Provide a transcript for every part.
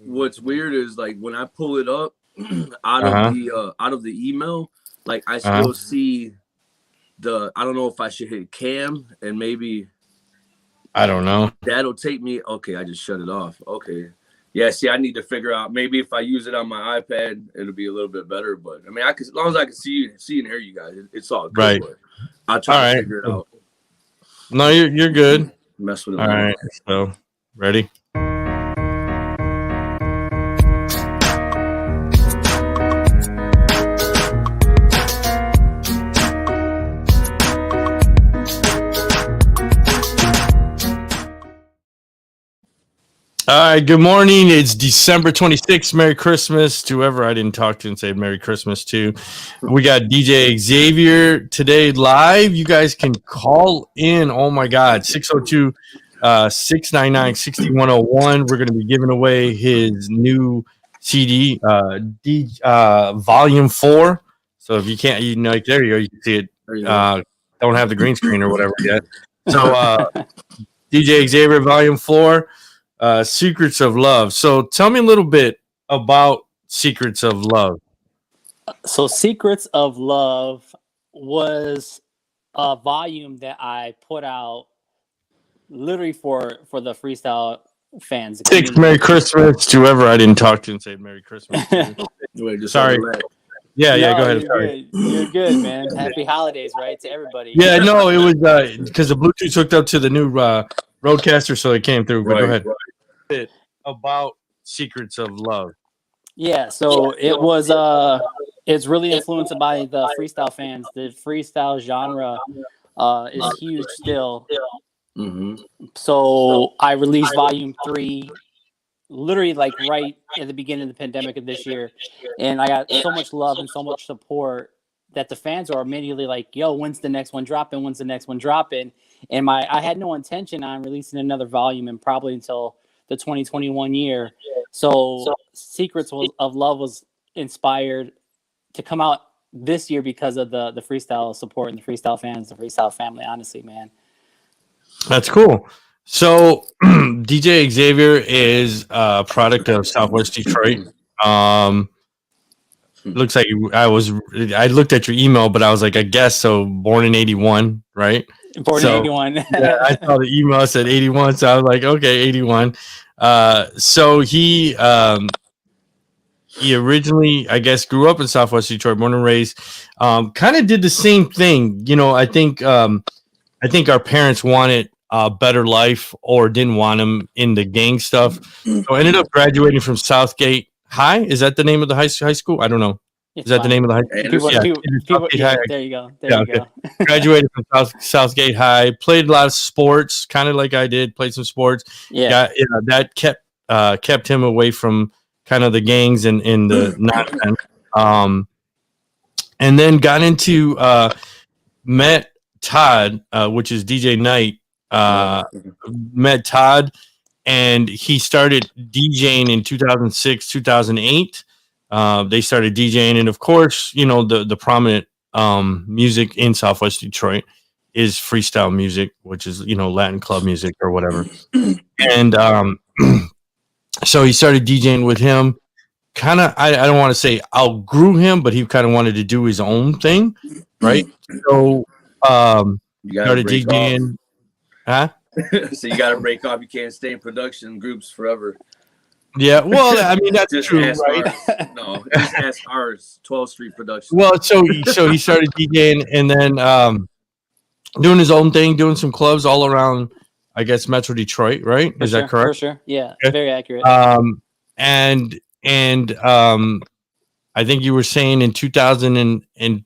what's weird is like when I pull it up out of Uh-huh. the email, like I Uh-huh. still see the. I don't know if I should hit cam and maybe I don't know. that'll take me. Okay, I just shut it off. Okay. Yeah, see, I need to figure out maybe if I use it on my iPad, it'll be a little bit better. But I mean, I can as long as I can see and hear you guys, it's all good. Right. But I'll All try to right. figure it out. No, you're good. Mess with it All later. right. So, ready? All right, good morning. It's December 26th. Merry Christmas to whoever I didn't talk to and say Merry Christmas to. We got DJ Xavier today live. You guys can call in. Oh my God, 602 699 6101. We're going to be giving away his new CD, Volume 4. So if you can't, there you go. You can see it. There you go. Don't have the green screen or whatever yet. So, DJ Xavier, Volume 4. Secrets of Love. So tell me a little bit about Secrets of Love. So Secrets of Love was a volume that I put out literally for the freestyle fans. Six Merry Christmas to whoever I didn't talk to and say Merry Christmas. Wait, just Sorry. Yeah, No, go ahead. You're Sorry. good. You're good, man. Happy holidays, right, to everybody. Yeah, no, it was because the Bluetooth hooked up to the new Roadcaster, so it came through. But Right, go ahead. Right. About Secrets of Love. Yeah, so it was it's really influenced by the freestyle fans. The freestyle genre is huge still. Mm-hmm. So I released volume 3 literally like right at the beginning of the pandemic of this year, and I got so much love and so much support that the fans are immediately like, yo, when's the next one dropping? When's the next one dropping? And I had no intention on releasing another volume and probably until the 2021 year. So Secrets of Love was inspired to come out this year because of the freestyle support and the freestyle fans, the freestyle family, honestly, man. That's cool. So DJ Xavier is a product of Southwest Detroit. Looks like I looked at your email, but I was like, I guess so. Born in 81, right? Born in 81. Yeah, I saw the email said 81, so I was like, okay, 81. So he originally, I guess, grew up in Southwest Detroit, born and raised. Kind of did the same thing. I think our parents wanted a better life or didn't want him in the gang stuff. So I ended up graduating from Southgate High. Is that the name of the high school? I don't know. Is that the name of the high school? There you go. There you go. Graduated from Southgate High. Played a lot of sports, kind of like I did. Played some sports. Yeah. That kept him away from kind of the gangs and the nonsense. And then got into met Todd, which is DJ Knight. Met Todd, and he started DJing in 2006, 2008. They started DJing, and of course, the prominent music in Southwest Detroit is freestyle music, which is Latin club music or whatever. And so he started DJing with him. Kind of, I don't want to say outgrew him, but he kind of wanted to do his own thing, right? So you started DJing. Huh? So you got to break off. You can't stay in production groups forever. Yeah, well, I mean that's just true, right? No, just ask ours, 12th Street Production. Well, so he started DJing and then doing his own thing, doing some clubs all around, I guess, Metro Detroit, right? Is that correct? For sure, yeah, okay. Very accurate. And I think you were saying in 2000 and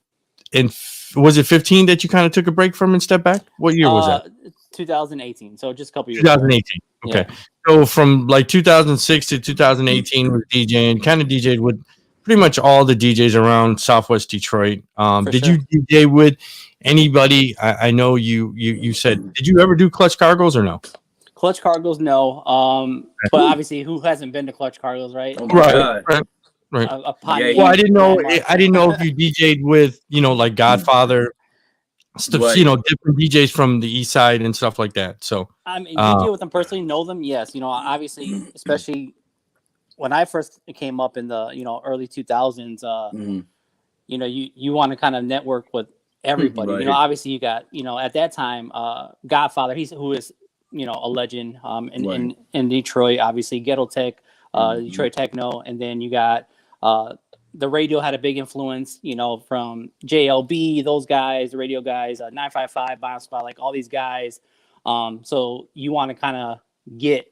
was it 15 that you kind of took a break from and stepped back? What year was that? 2018. So just a couple years. 2018. Ago. Okay. Yeah. So from like 2006 to 2018 with DJing, kind of DJed with pretty much all the DJs around Southwest Detroit. Did you DJ with anybody? I know you said, did you ever do Clutch Cargos or no? Clutch Cargos, no. But obviously, who hasn't been to Clutch Cargos, right? Oh right. Well, I didn't know if you DJ'd with like Godfather. Stuff, right. Different DJs from the East Side and stuff like that. So I mean, DJ with them personally, know them, yes. Obviously, especially when I first came up in the early 2000s, you want to kind of network with everybody. Right. Obviously you got at that time Godfather, who is a legend in Detroit, obviously Ghetto Tech, Detroit Techno, and then you got the radio had a big influence, from JLB, those guys, the radio guys, 955, Bomb Spot, like all these guys. So you want to kind of get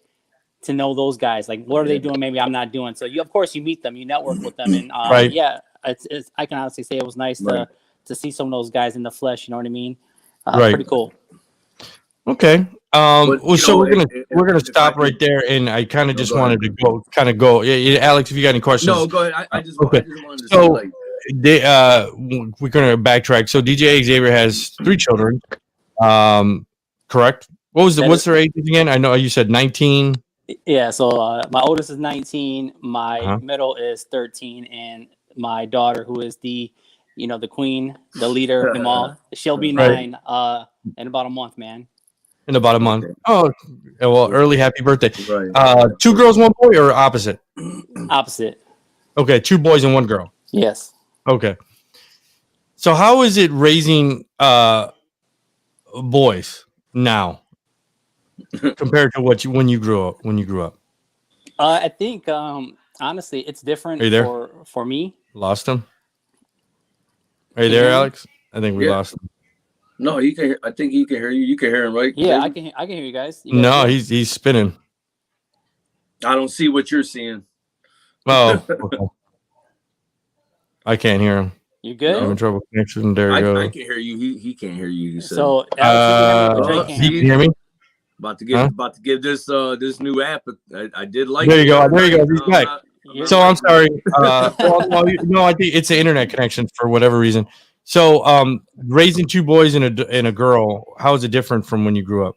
to know those guys, like what are they doing? Maybe I'm not doing. So of course you meet them, you network with them, and Right. yeah, it's I can honestly say it was nice to see some of those guys in the flesh. You know what I mean? Right. Pretty cool. Okay. But, So know, we're gonna stop right there, and I kind of just wanted to go. Yeah, Alex, if you got any questions? No, go ahead. I just Okay. wanted to So- say, like, we're gonna backtrack. So DJ Xavier has 3 children. Correct? What's their ages again? I know you said 19. Yeah. So my oldest is 19, my middle is 13, and my daughter, who is the the queen, the leader of them all, she'll be 9 in about a month, man. In about a month. Oh, well, early happy birthday. Right. 2 girls, 1 boy, or opposite? Opposite. Okay, 2 boys and 1 girl. Yes. Okay. So how is it raising boys now compared to when you grew up? I think honestly, it's different. Are you there? For me. Lost him. Are you there, Alex? I think we lost him. No, he can. I think he can hear you. You can hear him, right? Yeah, I can hear you guys. No, he's spinning. I don't see what you're seeing. Oh, okay. I can't hear him. You good? I'm having trouble connection. There you go. I can hear you. He can't hear you. He said. So Alex, you can hear me? About to give this this new app. I did like. There you go. There you go. He's back. So I'm sorry. I think it's an internet connection for whatever reason. So raising 2 boys and a girl, how is it different from when you grew up?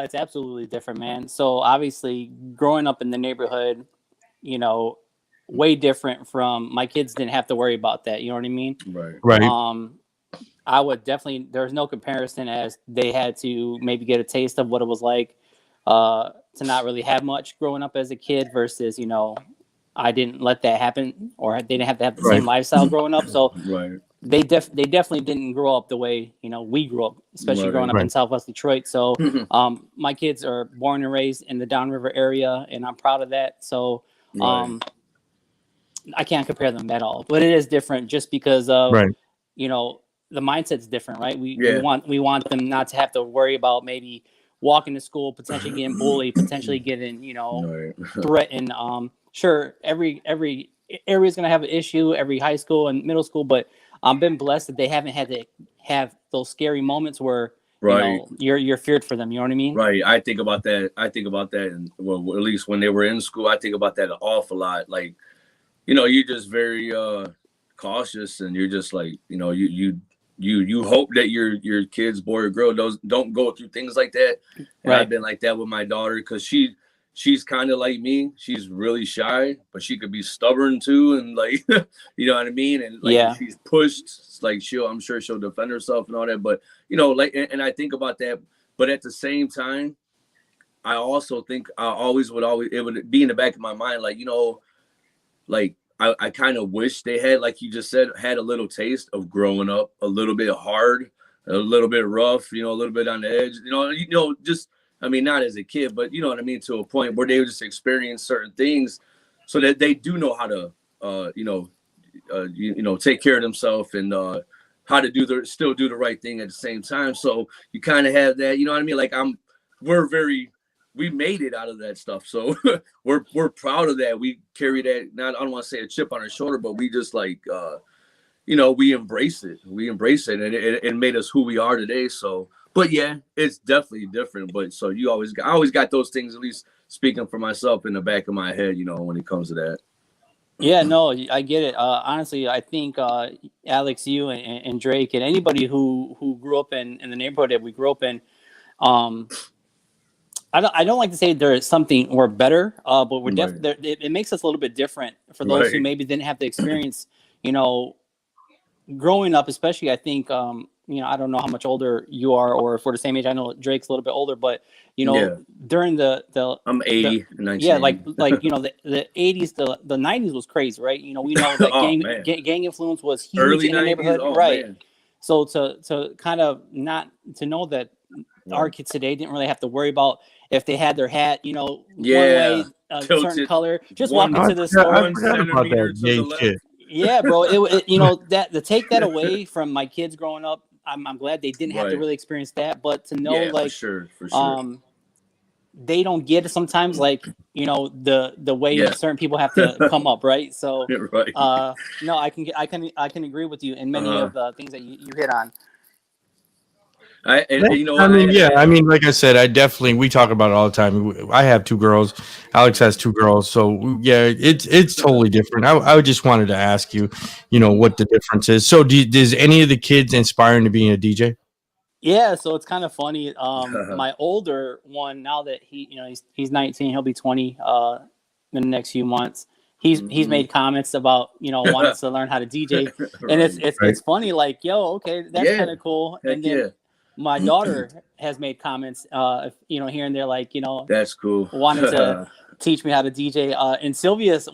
It's absolutely different, man. So obviously, growing up in the neighborhood, way different from my kids. Didn't have to worry about that. You know what I mean? Right. I would definitely. There's no comparison, as they had to maybe get a taste of what it was like to not really have much growing up as a kid versus I didn't let that happen, or they didn't have to have the same lifestyle growing up. So they definitely didn't grow up the way we grew up, especially growing up in Southwest Detroit. So my kids are born and raised in the Downriver area, and I'm proud of that. So I can't compare them at all, but it is different just because of the mindset's different, right? We want them not to have to worry about maybe walking to school, potentially getting bullied, potentially getting threatened. Sure, every area is going to have an issue, every high school and middle school, but I've been blessed that they haven't had to have those scary moments where you're feared for them. You know what I mean? Right. I think about that, and well, at least when they were in school, I think about that an awful lot. Like, you're just very cautious, and you're just like, you hope that your kids, boy or girl, don't go through things like that. And I've been like that with my daughter, because she's kind of like me. She's really shy, but she could be stubborn too, and like you know what I mean. And like if she's pushed, like I'm sure she'll defend herself and all that. But and I think about that. But at the same time, I also think it would be in the back of my mind, like like I kind of wish they had, like you just said, had a little taste of growing up a little bit hard, a little bit rough, a little bit on the edge, just. I mean, not as a kid, but you know what I mean, to a point where they would just experience certain things so that they do know how to, take care of themselves and how to still do the right thing at the same time. So you kind of have that, you know what I mean? Like we made it out of that stuff. So we're proud of that. We carry that, I don't want to say a chip on our shoulder, but we just like, we embrace it. And it made us who we are today. So, but yeah, it's definitely different. But so I always got those things, at least speaking for myself, in the back of my head, when it comes to that. Yeah, no, I get it. Honestly, I think Alex, you and Drake, and anybody who grew up in the neighborhood that we grew up in, I don't like to say there's something we're better, but we're definitely, it makes us a little bit different for those who maybe didn't have the experience, growing up, especially. I think I don't know how much older you are or if we're the same age. I know Drake's a little bit older, but during the I'm 80, yeah, like 1980. the 80s, the 90s was crazy, right? We know that Oh man, gang influence was huge early in the 90s. neighborhood, Oh right? man, So to kind of not to know that our kids today didn't really have to worry about if they had their hat, one yeah, way, a certain tilted color, just walk one I into the store. forgot about centimeter that to the gay left. shit. Yeah, bro. That to take that away from my kids growing up, I'm glad they didn't have to Right. really experience that. But to know, Yeah, like, for sure. they don't get it sometimes, like, the way Yeah, certain people have to come up, right? So, right. no, I can agree with you in many Uh, of the things that you hit on. and you know, I I mean, had yeah. a, I mean, like I said, we talk about it all the time. I have 2 girls. Alex has 2 girls. So yeah, it's totally different. I just wanted to ask you, what the difference is. So does any of the kids inspire him to being a DJ? Yeah, so it's kind of funny. My older one, now that he's 19, he'll be 20 in the next few months. He's made comments about wanting to learn how to DJ, and right. Right. it's funny, like, yo, okay, that's Yeah, kind of cool. heck And then yeah, my daughter has made comments, here and there, like, that's cool. wanted to teach me how to DJ. And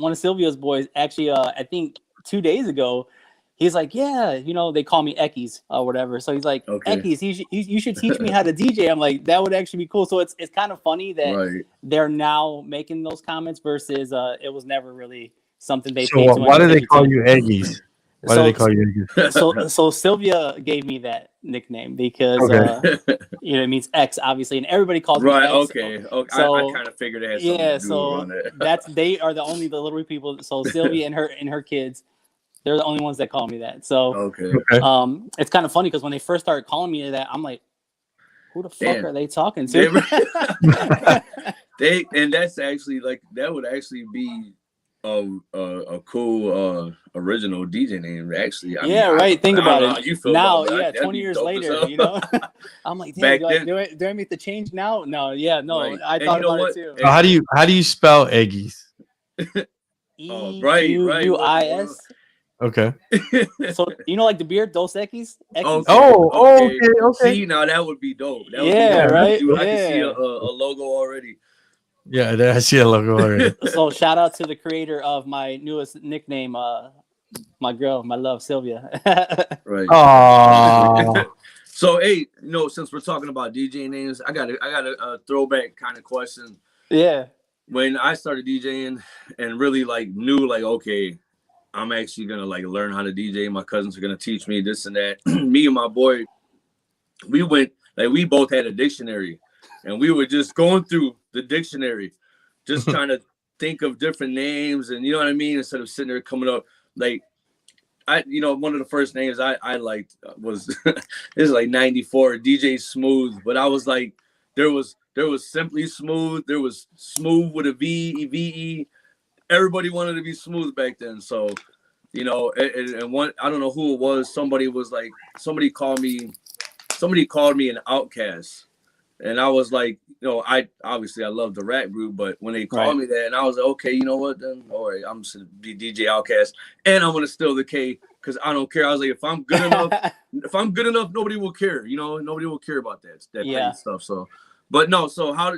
one of Sylvia's boys, actually, I think 2 days ago, he's like, yeah, they call me Ekis or whatever. So he's like, Okay, Ekis, you should teach me how to DJ. I'm like, that would actually be cool. So it's kind of funny that right. they're now making those comments versus it was never really something they So paid too much why do they attention call to. you Eggies? Why do they So call you Eggies? so Sylvia gave me that nickname because Okay. it means X, obviously, and everybody calls me Right. X. Okay. Okay. I So kind of figured it had something to yeah, do so around that. they are the only the little people. So Sylvia and her kids, they're the only ones that call me that. So Okay. Okay. it's kind of funny because when they first started calling me that, I'm like, who the fuck Damn. are they talking They, to? and that's actually like that would actually be a cool original DJ name. Actually, I mean, Yeah, right. Think I don't about know how it. you feel Now, about that. yeah, That'd 20 be years dope as later, hell. I'm like, damn, Back then, do I make the change now? No, yeah, no, right? I And thought you know about what? it too. So how do you spell Eggies? Right. EQUIS. Okay. So like the beer Dos Equis? Equis. Okay. Oh, Okay. okay. See, now that would be dope. That would be Yeah, dope. right. I can see a Yeah. logo already. Yeah, I see a logo already. So shout out to the creator of my newest nickname, my girl, my love, Sylvia. Right. Oh, So, hey, since we're talking about DJ names, I got a throwback kind of question. Yeah. When I started DJing and really like knew like, okay, I'm actually gonna like learn how to DJ. My cousins are gonna teach me this and that. Me and my boy, we both had a dictionary, and we were just going through the dictionary, just trying to think of different names, and you know what I mean, instead of sitting there coming up like. One of the first names I liked was this is like 94 DJ Smooth, but I was like, there was Simply Smooth, there was Smooth with a VE. Everybody wanted to be smooth back then, so and one, I don't know who it was. Somebody called me an outcast, and I was like, I obviously I love the rap group, but when they called me that, and I was like, okay, you know what? Then all right, I'm just gonna be DJ Outcast, and I'm gonna steal the K because I don't care. I was like, if I'm good enough, nobody will care. Nobody will care about that petty stuff. So, but no. So how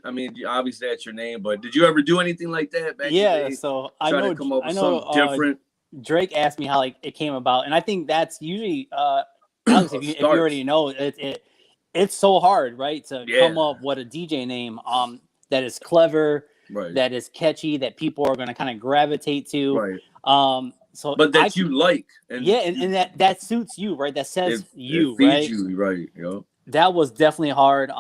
obviously that's your name, but did you ever do anything like that back in the day? So Try to come up with something different. Drake asked me how like it came about, and I think that's usually Alex, if you already know it's so hard, right, to come up with a DJ name that is clever, right, that is catchy, that people are going to kind of gravitate to, right. So but that you like, and that suits you, right? That says you, it feeds right? you, right? That was definitely hard.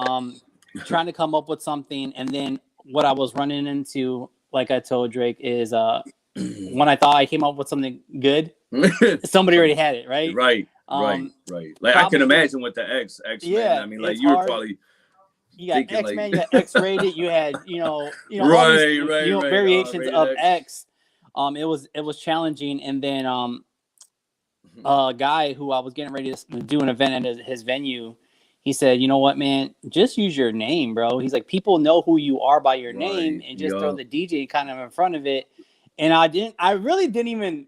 Trying to come up with something, and then what I was running into, like I told Drake, is when I thought I came up with something good, somebody already had it, right? Right. Like I can imagine with the X-Men. Yeah, I mean, like you were probably you got X-Men, you got X-rated, you had all these variations of X. It was challenging, and then a guy who I was getting ready to do an event at his venue, he said, you know what, man, just use your name, bro. He's like, people know who you are by your name, and just throw the DJ kind of in front of it. And I really didn't even.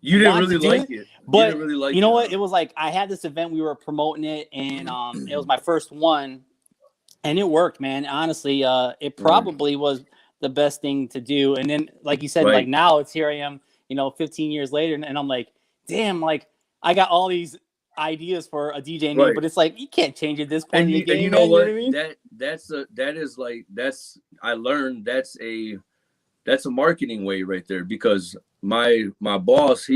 You didn't really like it. But didn't really like you know it, what? huh? It was like I had this event, we were promoting it, and it was my first one, and it worked, man. Honestly, it Right. probably was the best thing to do. And then, like you said, like Right. now it's here I am, 15 years later, and I'm like, damn, like I got all these ideas for a DJ name, Right. but it's like you can't change at this point And in the you game, know man. You know what what? I mean? I learned that's a marketing way right there, because my boss,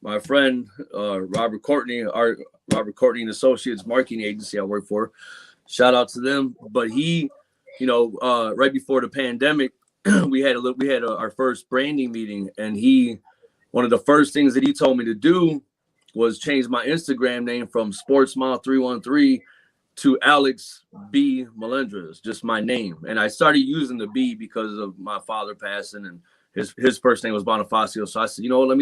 my friend Robert Courtney, our Robert Courtney and Associates marketing agency I work for, shout out to them. But he, right before the pandemic, our first branding meeting, and one of the first things that he told me to do was change my Instagram name from SportsMile313 to Alex B. Melendres, just my name. And I started using the B because of my father passing, and his first name was Bonifacio. So I said, let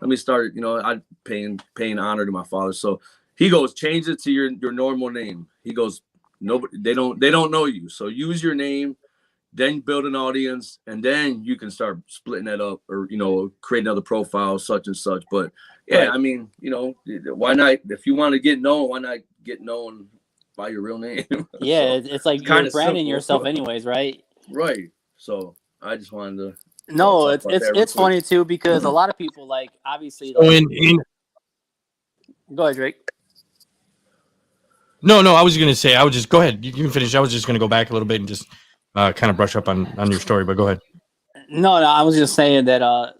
me start, I paying honor to my father. So he goes, change it to your normal name. He goes, nobody, they don't know you. So use your name, then build an audience, and then you can start splitting that up, or create another profile, such and such. But yeah, Right. I mean, why not? If you want to get known, why not get known by your real name? Yeah, So, it's like it's you're kind of branding simple. yourself, anyways, right? Right. So I just wanted to No, talk it's about it's that real it's quick. funny too because a lot of people like obviously So like. in Go ahead, Drake. no, I was gonna say, I would just go ahead. You can finish. I was just gonna go back a little bit and just kind of brush up on your story, but go ahead. No, I was just saying that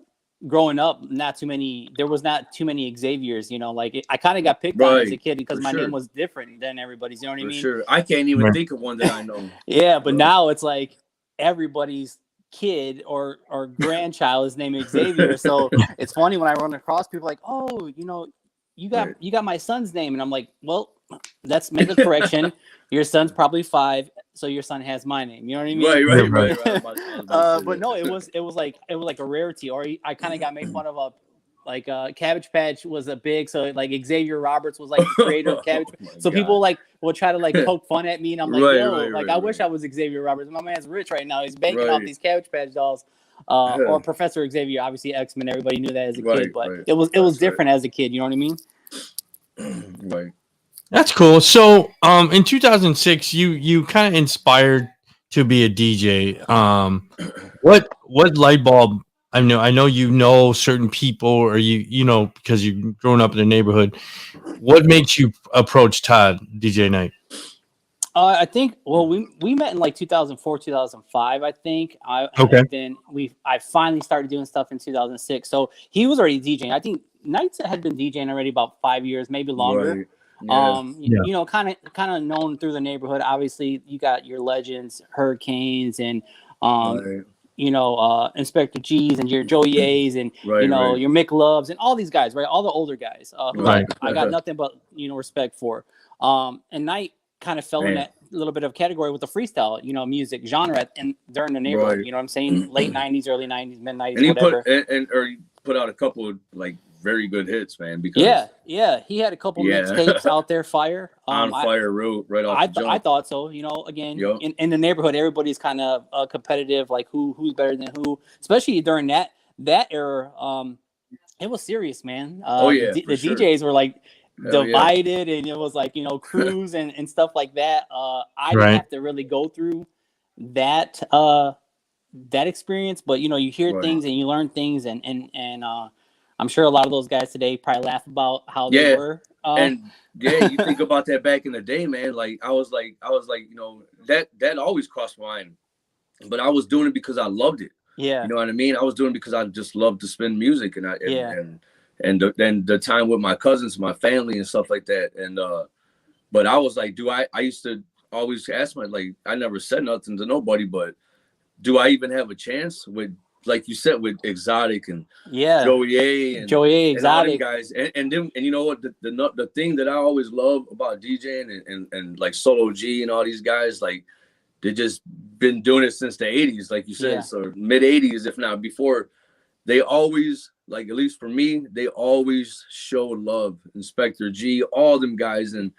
growing up, there was not too many Xaviers, I kind of got picked on as a Right. kid because For my name sure. was different than everybody's, you know what I For mean? sure. I can't even Right. think of one that I know. Yeah, but now it's like everybody's kid or grandchild is named Xavier. So it's funny when I run across people like, oh, you Right. got my son's name, and I'm like, well, let's make a correction. Your son's probably 5, so your son has my name. You know what I mean? Right. Right. I was about to say But no, it that. was like a rarity. Or I kind of got made fun of Cabbage Patch was a big, so like Xavier Roberts was like the creator of Cabbage. Oh my So God. people like will try to like poke fun at me, and I'm like, Right, yo, right, like right, I wish right. I was Xavier Roberts. My man's rich right now. He's banking off Right. these Cabbage Patch dolls. Or Professor Xavier, obviously X-Men. Everybody knew that as a Right, kid, but right. it was That's different as a kid. You know what I mean? Right. That's cool. So, in 2006, you kind of inspired to be a DJ. What light bulb? I know certain people, or because you've grown up in the neighborhood. What makes you approach Todd DJ Night? I think. Well, we met in like 2004, 2005. I think. Okay. And then I finally started doing stuff in 2006. So he was already DJing. I think Knights had been DJing already about 5 years, maybe longer. Right. Yeah. Yeah. Kind of known through the neighborhood. Obviously, you got your legends, Hurricanes, and Right. Inspector G's and your Joey A's and Right. Right. your Mick Loves and all these guys, right? All the older guys who Right. I got nothing but respect for. And Knight kind of fell in Man. that little bit of category with the freestyle music genre and during the neighborhood. Right. You know what I'm saying? Late 90s, early 90s, mid 90s, And he whatever. he put out a couple of like very good hits, man. Because yeah, he had a couple mixtapes out there, fire. on fire route right off the jump. I thought so. Again, Yep. in the neighborhood, everybody's kind of competitive, like who's better than who. Especially during that era, it was serious, man. Oh, yeah, the for sure. DJs were like Hell yeah. divided, and it was like crews and stuff like that. I didn't Right. have to really go through that that experience, but you hear Right. things and you learn things, and I'm sure a lot of those guys today probably laugh about how they Yeah. were. And yeah, you think about that back in the day, man. Like I was like, that always crossed my mind, but I was doing it because I loved it. yeah, You know what I mean? I was doing it because I just loved to spin music, and Yeah. then the time with my cousins, my family, and stuff like that. And but I was like, I used to always ask I never said nothing to nobody, but do I even have a chance with, like you said, with Exotic and yeah, Joey A and all them Exotic. guys, and you know what, the thing that I always love about DJing and like Solo G and all these guys, like they just been doing it since the 80s, like you said, Yeah. so mid 80s, if not before. They always, like, at least for me, they always show love. Inspector G, all them guys, and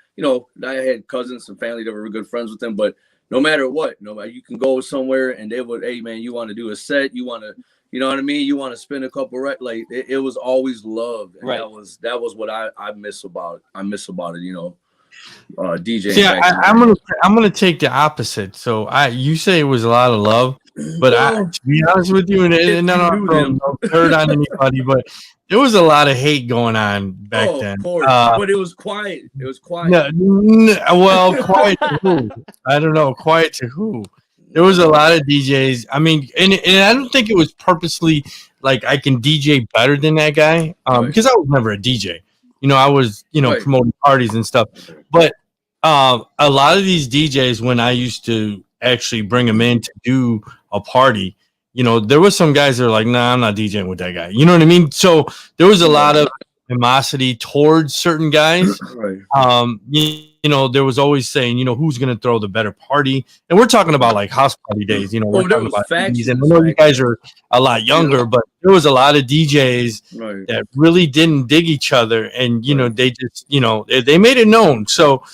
I had cousins and family that were good friends with them, but no matter what, no matter, you can go somewhere and they would, hey man, you want to do a set, you want to, you know what I mean, you want to spend a couple like it was always love, and Right. that was what I miss about it, you know, DJing. See, I'm gonna take the opposite. So you say it was a lot of love, but to be honest with you, and I'm not hurt on anybody, but there was a lot of hate going on back then. Of course. But it was quiet. It was quiet. Well, quiet to who? I don't know. Quiet to who? There was a lot of DJs. I mean, and I don't think it was purposely like I can DJ better than that guy, because I was never a DJ. You know, I was, promoting parties and stuff. But a lot of these DJs, when I used to actually bring them in to do a party, there was some guys that are like, nah, I'm not DJing with that guy. You know what I mean? So there was a lot of animosity towards certain guys. Right. There was always saying, who's going to throw the better party? And we're talking about like house party days, we're talking about factions, and I know you guys are a lot younger, but there was a lot of DJs that really didn't dig each other. And, they just, they made it known. So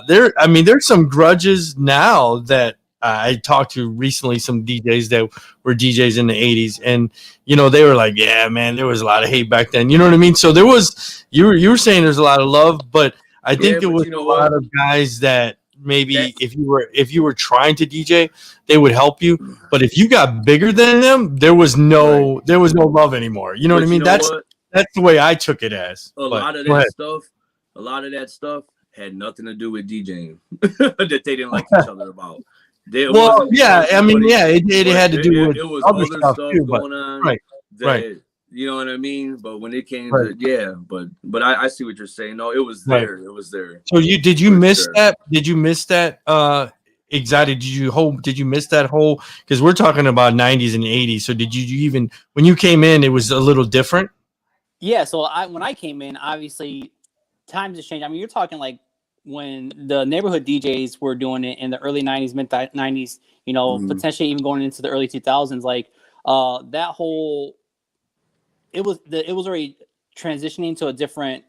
there's some grudges now that I talked to recently, some DJs that were DJs in the 80s, and they were like, yeah, man, there was a lot of hate back then. You know what I mean? So there was, you were saying there's a lot of love, but I think there was a lot of guys that maybe if you were trying to DJ, they would help you. But if you got bigger than them, there was no love anymore. You know what I mean? That's the way I took it as. A lot of that stuff had nothing to do with DJing that they didn't like each other about. It had to do with it was other stuff too, going on. Right. You know what I mean? But when it came to but I see what you're saying. No, it was there. Right. It was there. So did you miss that? Did you miss that? Excited? Did you miss that whole? Because we're talking about 90s and 80s. So did you even when you came in, it was a little different? Yeah. So when I came in, obviously times have changed. I mean, you're talking like when the neighborhood DJs were doing it in the early 90s, mid 90s, potentially even going into the early 2000s, like that whole, it was already transitioning to a different,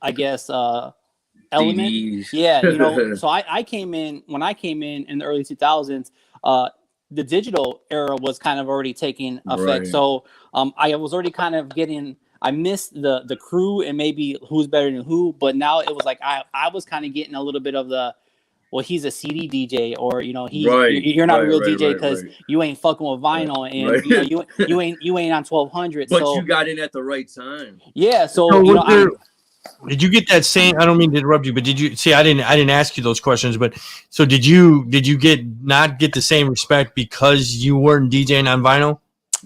I guess, element. CDs. Yeah, so I came in the early 2000s, the digital era was kind of already taking effect. Right. So I was already kind of I missed the crew and maybe who's better than who, but now it was like I was kind of getting a little bit of the, well, he's a CD DJ, or you're not a real DJ because you ain't fucking with vinyl, and you ain't on 1200. But you got in at the right time. Yeah, so did you get that same? I don't mean to interrupt you, but did you see? I didn't ask you those questions, but so did you not get the same respect because you weren't DJing on vinyl?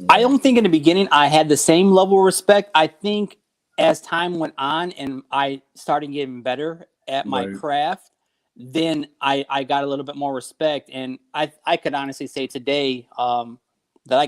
I don't think in the beginning I had the same level of respect. I think as time went on and I started getting better at my craft, then I got a little bit more respect. And I could honestly say today that I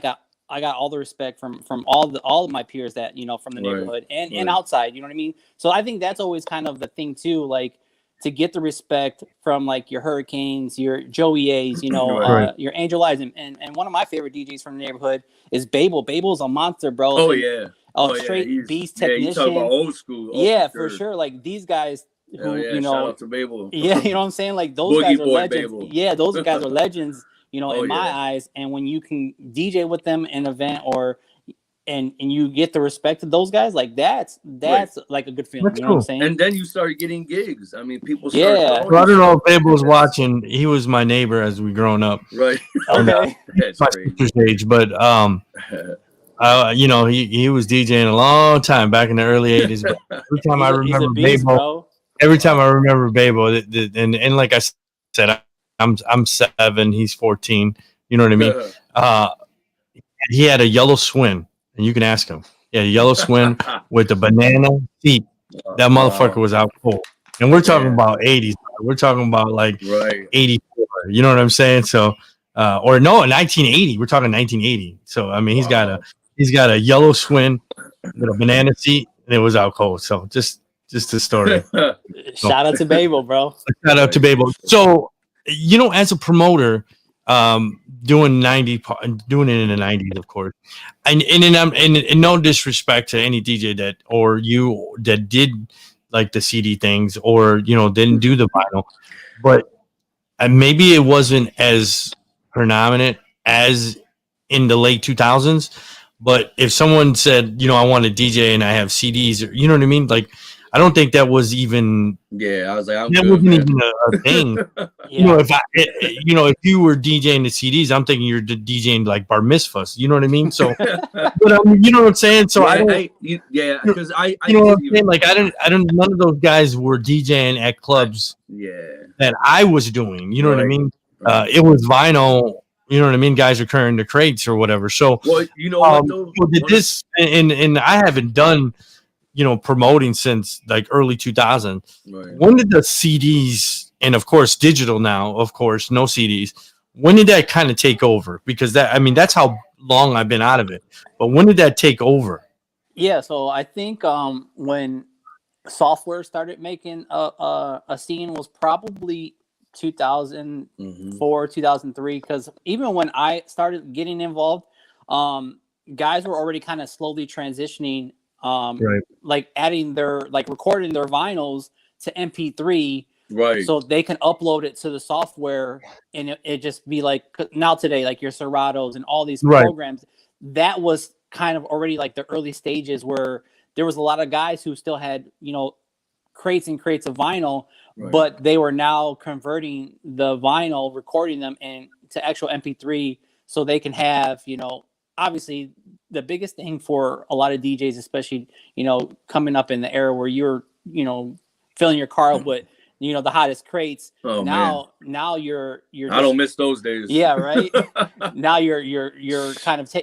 got all the respect from all of my peers that, from the neighborhood and outside, you know what I mean? So I think that's always kind of the thing too, like to get the respect from like your Hurricanes, your Joey A's, your Angel Eyes, and one of my favorite DJs from the neighborhood is Babel. Babel's a monster, bro. Oh yeah. Straight beast technician. You talk about old school. For sure. Like these guys who, shout out to Babel. Yeah, you know what I'm saying? Like those guys are legends. Babel. Yeah, those guys are legends, in my eyes. And when you can DJ with them in an event and you get the respect of those guys, like that's like a good feeling. That's you know what I'm saying? And then you start getting gigs. I mean, people start. Yeah. Well, I don't know if Babel was watching. He was my neighbor as we growing up. Right. Okay. That's my sister's age, but he was DJing a long time back in the early 80s. But every time I remember Babel, and like I said, I'm 7, he's 14. You know what I mean? He had a yellow Swin. And you can ask him. Yeah, yellow Swin with the banana seat. That motherfucker was out cold. And we're talking about 80s. We're talking about like 84. You know what I'm saying? So, 1980. We're talking 1980. So, I mean, he's got a yellow Swin with a banana seat, and it was out cold. So, just a story. Shout out to Babel, bro. Shout out to Babel. So, as a promoter, doing it in the 90s, of course, and no disrespect to any DJ that did like the CD things or didn't do the vinyl, but and maybe it wasn't as predominant as in the late 2000s. But if someone said, I want to DJ and I have CDs, or, you know what I mean? Like, I don't think that was even. Yeah, I was like, that wasn't even a thing. Yeah. If you were DJing the CDs, I'm thinking you're DJing like bar mitzvahs. You know what I mean? So, but you know what I'm saying? So because I you know what I'm saying? Like, I don't. None of those guys were DJing at clubs. That I was doing. You know what I mean? It was vinyl. You know what I mean? Guys are carrying the crates or whatever. So, well, you know what though? Did this and I haven't done, promoting since like early 2000. Right. When did the CDs, and of course digital now, of course, no CDs. When did that kind of take over? Because that's how long I've been out of it. But when did that take over? Yeah, so I think when software started making a scene was probably 2004, 2003, because even when I started getting involved, guys were already kind of slowly transitioning, like adding their, like recording their vinyls to MP3, right? So they can upload it to the software, and it just be like now today, like your Seratos and all these programs. That was kind of already like the early stages where there was a lot of guys who still had, crates and crates of vinyl, but they were now converting the vinyl, recording them into actual MP3, so they can have, obviously the biggest thing for a lot of DJs, especially, coming up in the era where you're, filling your car up with, the hottest crates. Oh, now you're I don't miss those days. Yeah, right. Now you're kind of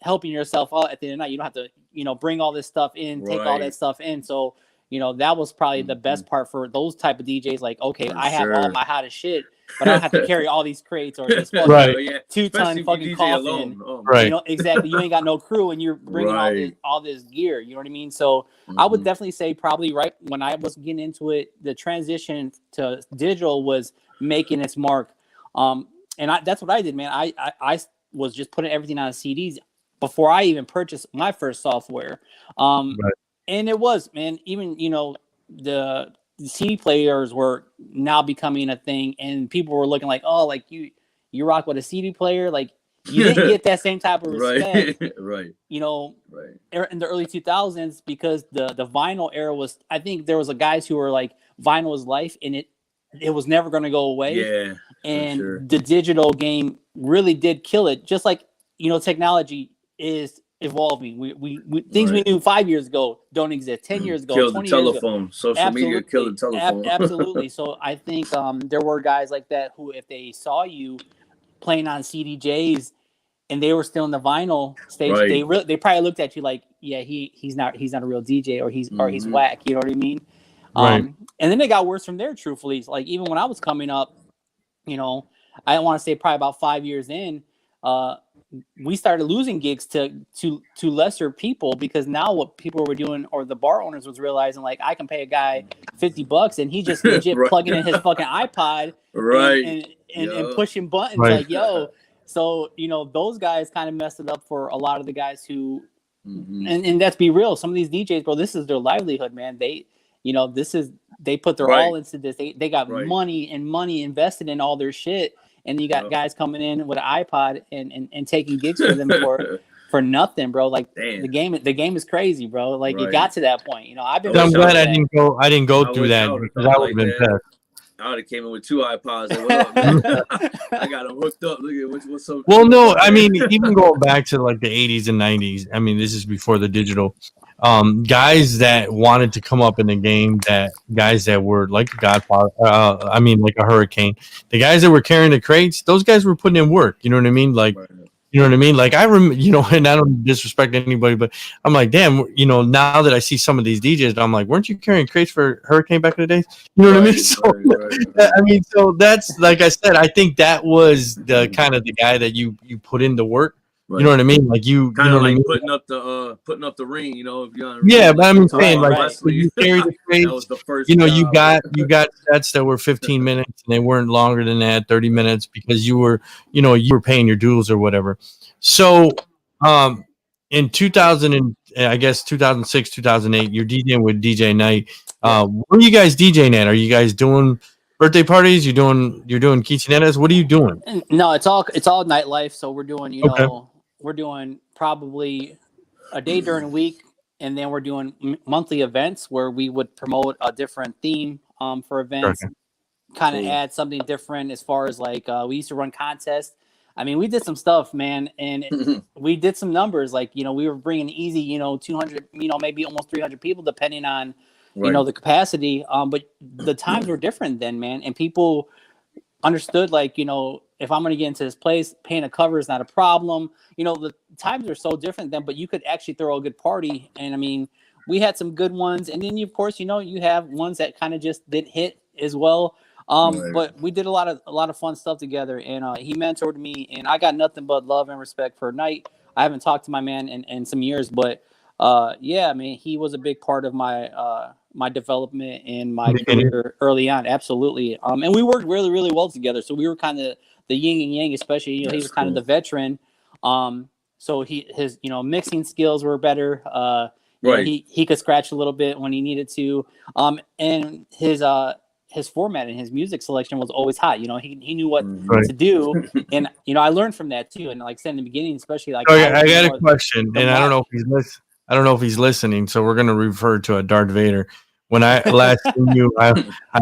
helping yourself out at the end of the night. You don't have to, bring all this stuff in, take all that stuff in. So, that was probably the best part for those type of DJs. Like, okay, I have all my hottest shit, but I don't have to carry all these crates or these fucking 2-ton fucking coffin. Exactly. You ain't got no crew, and you're bringing all this gear. You know what I mean? So I would definitely say probably right when I was getting into it, the transition to digital was making its mark. And that's what I did, man. I was just putting everything on CDs before I even purchased my first software. And it was, man, even, the CD players were now becoming a thing, and people were looking like, oh, like you rock with a CD player. Like, you didn't get that same type of respect, in the early 2000s, because the vinyl era was, I think there was a guys who were like, vinyl is life, and it was never going to go away. Yeah. And the digital game really did kill it. Just like, technology is evolving. We things we knew 5 years ago don't exist. 10 years ago, killed 20 the years telephone. Ago. Social media killed the telephone. Absolutely. So I think there were guys like that who, if they saw you playing on CDJs and they were still in the vinyl stage, they probably looked at you like, yeah, he's not a real DJ, or he's whack. You know what I mean? And then it got worse from there. Truthfully, like even when I was coming up, I don't want to say probably about 5 years in, we started losing gigs to lesser people, because now what people were doing, or the bar owners was realizing, like, I can pay a guy $50 and he just legit plugging in his fucking iPod and pushing buttons like, yo. So, those guys kind of messed it up for a lot of the guys who, and let's be real, some of these DJs, bro, this is their livelihood, man. They, they put their all into this. They got money invested in all their shit. And you got guys coming in with an iPod and taking gigs for them for nothing, bro. Like, the game is crazy, bro. Like, it got to that point. I've been. I'm glad I didn't go through that, because I would have been pissed. I would have came in with 2 iPods. Like, what up, man? I got them hooked up. Look at what's so. Well, no, I mean, even going back to like the 80s and 90s. I mean, this is before the digital. Guys that wanted to come up in the game, guys that were like a Godfather, like a Hurricane, the guys that were carrying the crates, those guys were putting in work. You know what I mean? Like, you know what I mean? Like, I remember, and I don't disrespect anybody, but I'm like, damn, now that I see some of these DJs, I'm like, weren't you carrying crates for Hurricane back in the day? You know what I mean? So, I mean, so that's, like I said, I think that was the kind of the guy that you put into work. You know what I mean? Like, you kind of like putting up the ring, if you're but I'm saying, like, you carry the crates, that was the first you got sets that were 15 minutes, and they weren't longer than that, 30 minutes, because you were paying your dues or whatever. So in 2000 and I guess 2006, 2008, you're DJing with DJ Night. Where are you guys DJing at? Are you guys doing birthday parties? You're doing quinceañeras? What are you doing? No, it's all nightlife. So we're doing, Okay. we're doing probably a day during the week, and then we're doing monthly events where we would promote a different theme for events, Okay. kind of add something different as far as like we used to run contests. I mean, we did some stuff, man, and we did some numbers. Like, we were bringing easy, 200, maybe almost 300 people, depending on, Right. the capacity. But the times were different then, man, and people understood, like, if I'm going to get into this place, paying a cover is not a problem. The times are so different then, but you could actually throw a good party. And I mean, we had some good ones, and then of course, you have ones that kind of just didn't hit as well. Right. But we did a lot of fun stuff together, and he mentored me, and I got nothing but love and respect for Knight. I haven't talked to my man in some years, but yeah, I mean, he was a big part of my development and my career early on. Absolutely. And we worked really, really well together. So we were kind of the yin and yang, especially, he was kind of the veteran. So his mixing skills were better. Right. He could scratch a little bit when he needed to. And his format and his music selection was always hot. He knew what to do. And, I learned from that too. And like I said in the beginning, especially like, I got a question, and I don't know if he's listening. So we're going to refer to a Darth Vader. When I last knew you, I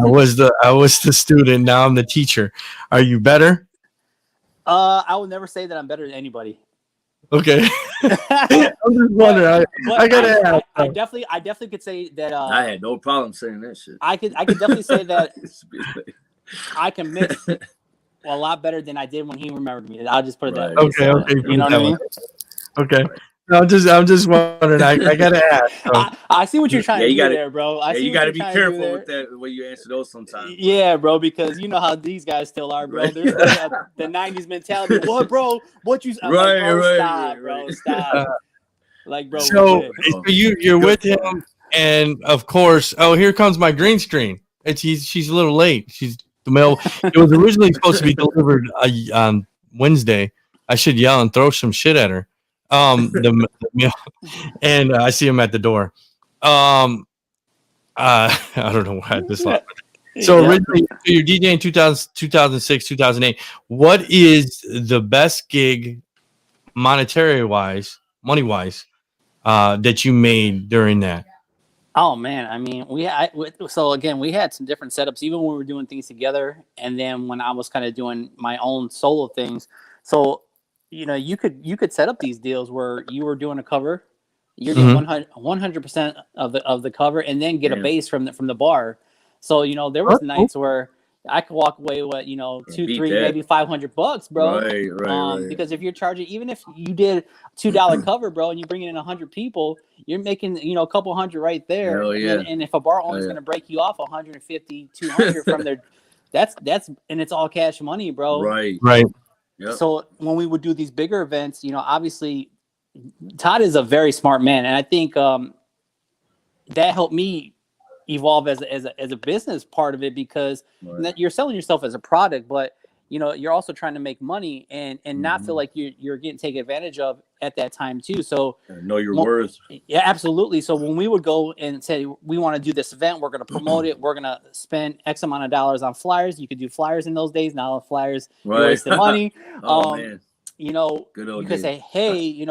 was the student. Now I'm the teacher. Are you better? I would never say that I'm better than anybody. Okay. I'm just wondering. I gotta ask. I definitely could say that. I had no problem saying that shit. I could definitely say that I can mix a lot better than I did when he remembered me. I'll just put it that way. Okay. Okay. You know what I mean? Okay. I'm just wondering. I gotta ask. So. I see what you're trying to do there, bro. You gotta be careful with that way you answer those sometimes. Yeah, bro, because you know how these guys still are, bro. There's the '90s mentality. What, bro? What you? I'm like, bro, stop, bro. Stop. Like, bro. So you're with him, and of course, here comes my green screen. She's a little late. She's the mail. It was originally supposed to be delivered on Wednesday. I should yell and throw some shit at her. The mail, and I see him at the door. I don't know why this. So originally, you're DJing 2006, 2008. What is the best gig, money wise, that you made during that? Oh man, I mean, we had some different setups, even when we were doing things together, and then when I was kind of doing my own solo things. So, you could set up these deals where you were doing a cover, you're doing 100% of the cover, and then get a bass from the bar. So there was nights where I could walk away with $200, $300, maybe $500, bro. Right. Because if you're charging, even if you did $2 cover, bro, and you bring in 100 people, you're making a couple hundred right there. Hell yeah. And if a bar owner is going to break you off 150, 200 from their, that's and it's all cash money, bro. Right. Yep. So when we would do these bigger events, obviously Todd is a very smart man, and I think that helped me evolve as a business part of it, because you're selling yourself as a product, but you're also trying to make money and not feel like you're getting taken advantage of at that time too. So know your worth. Yeah, absolutely. So when we would go and say we want to do this event, we're going to promote it, we're going to spend X amount of dollars on flyers. You could do flyers in those days. Now flyers, you're wasting money. Man. You could say, hey,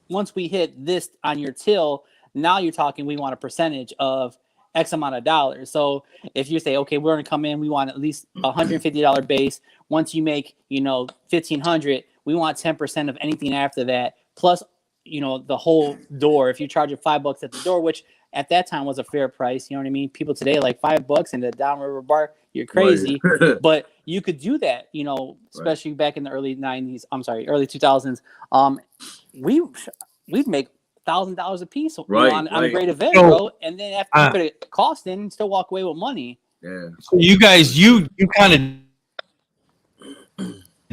once we hit this on your till, now you're talking, we want a percentage of X amount of dollars. So if you say, okay, we're going to come in, we want at least $150 base. Once you make, $1,500, we want 10% of anything after that. Plus, the whole door. If you charge it $5 at the door, which at that time was a fair price, you know what I mean? People today like $5 in the Downriver bar, you're crazy. Right. But you could do that, especially back in the early 2000s. We'd make $1,000 a piece on a great event, bro. And then after you put it cost in, still walk away with money. Yeah. So you guys, you kind of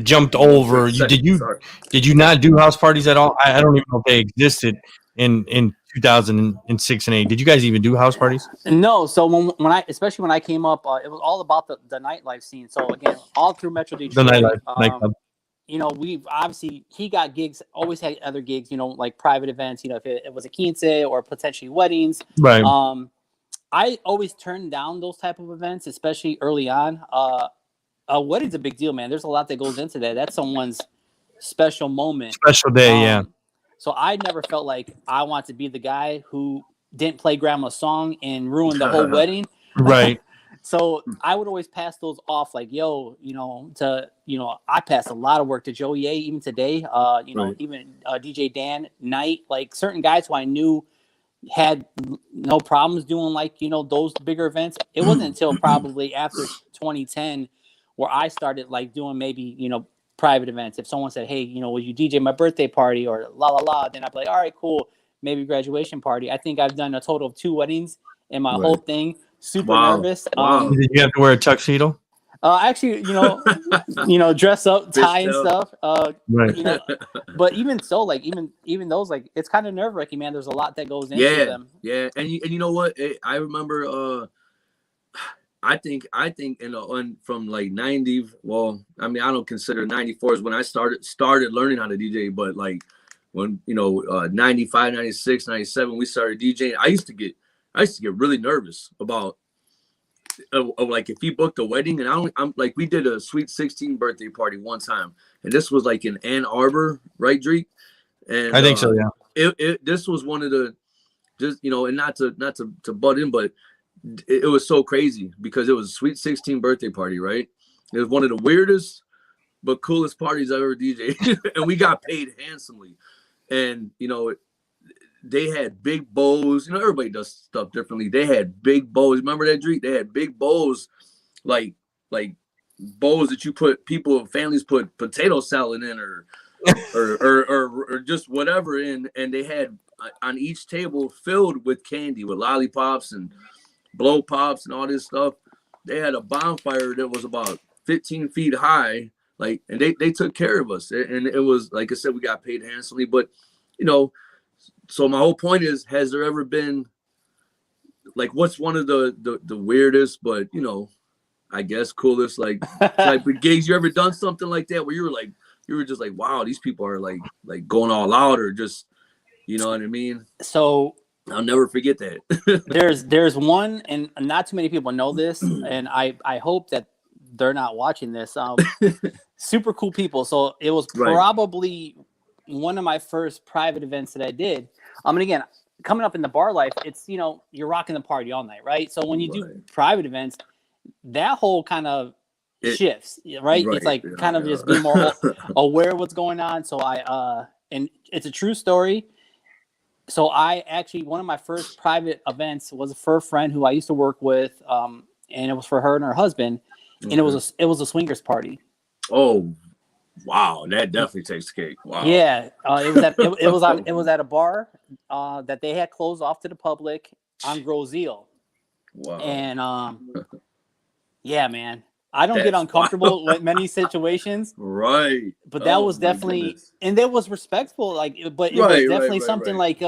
jumped over. Did you not do house parties at all? I don't even know if they existed in 2006 and 8. Did you guys even do house parties? No. So when I came up, it was all about the nightlife scene. So again, all through Metro Detroit. The nightclub. We've obviously, he got gigs, always had other gigs, like private events, if it was a quince or potentially weddings. Right. I always turn down those type of events, especially early on. A wedding's a big deal, man. There's a lot that goes into that. That's someone's special moment. Special day, yeah. So I never felt like I want to be the guy who didn't play grandma's song and ruined the whole wedding. Right. So I would always pass those off like, yo, I passed a lot of work to Joey A even today. Right. Even DJ Dan Knight, like certain guys who I knew had no problems doing like, those bigger events. It wasn't until probably after 2010 where I started like doing maybe, private events. If someone said, hey, will you DJ my birthday party or la la la, then I'd be like, all right, cool. Maybe graduation party. I think I've done a total of 2 weddings in my whole thing. Super nervous. Wow. Did you have to wear a tuxedo? Actually, dress up, tie and stuff. Right. But even so, like even those, like it's kind of nerve wracking, man. There's a lot that goes into them. Yeah, and you know what? I remember. I think from like 90. Well, I mean, I don't consider 94 is when I started learning how to DJ, but like when 95, 96, 97, we started DJing. I used to get really nervous about like if he booked a wedding, and I'm like, we did a Sweet 16 birthday party one time, and this was like in Ann Arbor, right, Drake? And I think so, yeah. This was one of the, just and not to butt in, but it was so crazy because it was a Sweet 16 birthday party, right? It was one of the weirdest but coolest parties I ever DJed, and we got paid handsomely. And they had big bows. Everybody does stuff differently. They had big bows. Remember that, Drake? They had big bows, like bows that families put potato salad in, or just whatever in, and they had on each table filled with candy, with lollipops and blow pops and all this stuff. They had a bonfire that was about 15 feet high, like, and they took care of us. And it was, like I said, we got paid handsomely. But so my whole point is, has there ever been, like, what's one of the weirdest, but I guess coolest, like gigs you ever done something like that where you were just like, wow, these people are like going all out, or just, you know what I mean? So I'll never forget that. there's one, and not too many people know this, and I hope that they're not watching this. Super cool people. So it was probably one of my first private events that I did. And again, coming up in the bar life, it's you're rocking the party all night, right? So when you do private events, that whole kind of shifts, right? It's like kind of just be more aware of what's going on. So and it's a true story. So I actually, one of my first private events was for a friend who I used to work with, and it was for her and her husband, and it was a swingers party. Oh, wow, that definitely takes the cake. Wow. Yeah, it was at a bar that they had closed off to the public on Groseal. Wow. And yeah, man, I don't get uncomfortable with many situations. Right. But that was definitely, and it was respectful, but it was definitely something like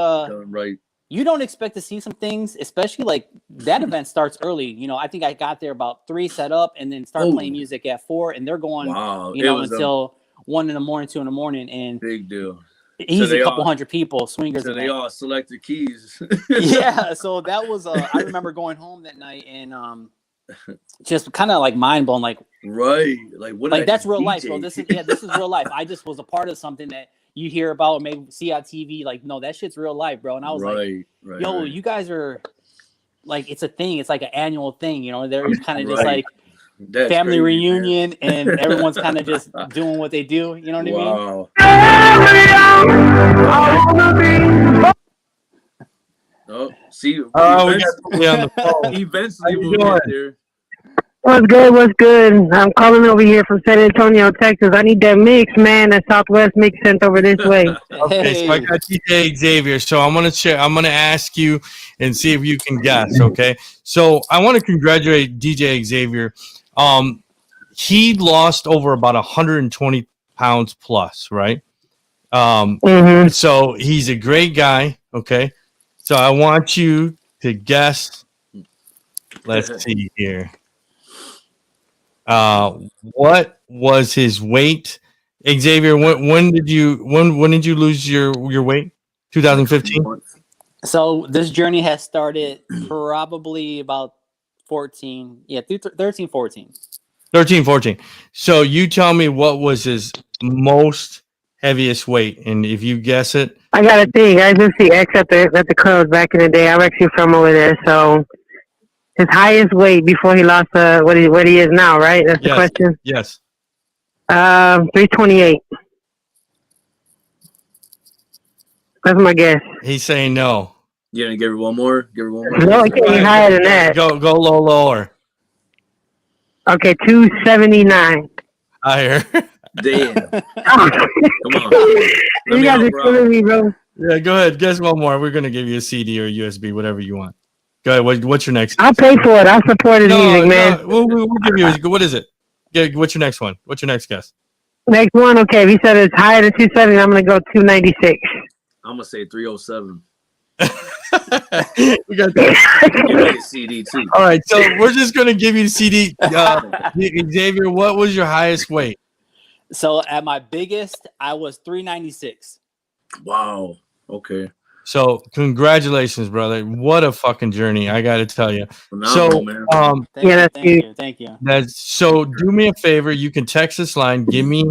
you don't expect to see some things, especially like that event starts early. I think I got there about 3 set up, and then start playing music at 4, and they're going, until 1 a.m, 2 a.m, and big deal. Easy, a couple hundred people, swingers. So they all select the keys. Yeah, so that was. I remember going home that night and just kind of like mind blown, like what? That's real life, bro. This is real life. I just was a part of something that you hear about or maybe see on TV. Like, no, that shit's real life, bro. And I was yo, you guys are like, it's a thing. It's like an annual thing, They're kind of just like family reunion, and everyone's kind of just doing what they do. You know what I mean? Oh, see, we got somebody on the phone. Eventually we'll get there. What's good? I'm calling over here from San Antonio, Texas. I need that mix, man. That Southwest mix sent over this way. Okay, so I got DJ Xavier. So I'm gonna ask you and see if you can guess. Okay, so I want to congratulate DJ Xavier. He lost over about 120 pounds plus, right? So he's a great guy. Okay, so I want you to guess. Let's see here. What was his weight? Xavier, when did you lose your weight? 2015? So this journey has started probably about 14, 13, 14. 13, 14. So you tell me what was his most heaviest weight, and if you guess it, I got to think. I just see X at the clubs back in the day. I'm actually from over there, so his highest weight before he lost what he is now, right? That's the yes, question. yes. 328. That's my guess. He's saying no. You gonna give her one more? Give her one more. No, it can't be higher than that. Go lower. Okay, 279. Higher. Damn. Oh. Come on. You guys are killing me, bro. Yeah, go ahead. Guess one more. We're gonna give you a CD or a USB, whatever you want. Go ahead. What's your next? I'll pay for it. I'll support his music, man. No, we'll give you. What is it? Yeah, what's your next one? What's your next guess? Next one, okay. If he said it's higher than 270, I'm gonna go 296. I'm gonna say 307. We got Give me a CD too. All right, so we're just gonna give you the CD. Xavier, what was your highest weight? So at my biggest, I was 396. Wow. Okay. So congratulations, brother. What a fucking journey. I gotta tell you. Phenomenal, man. Thank you. So do me a favor. You can text this line. Give me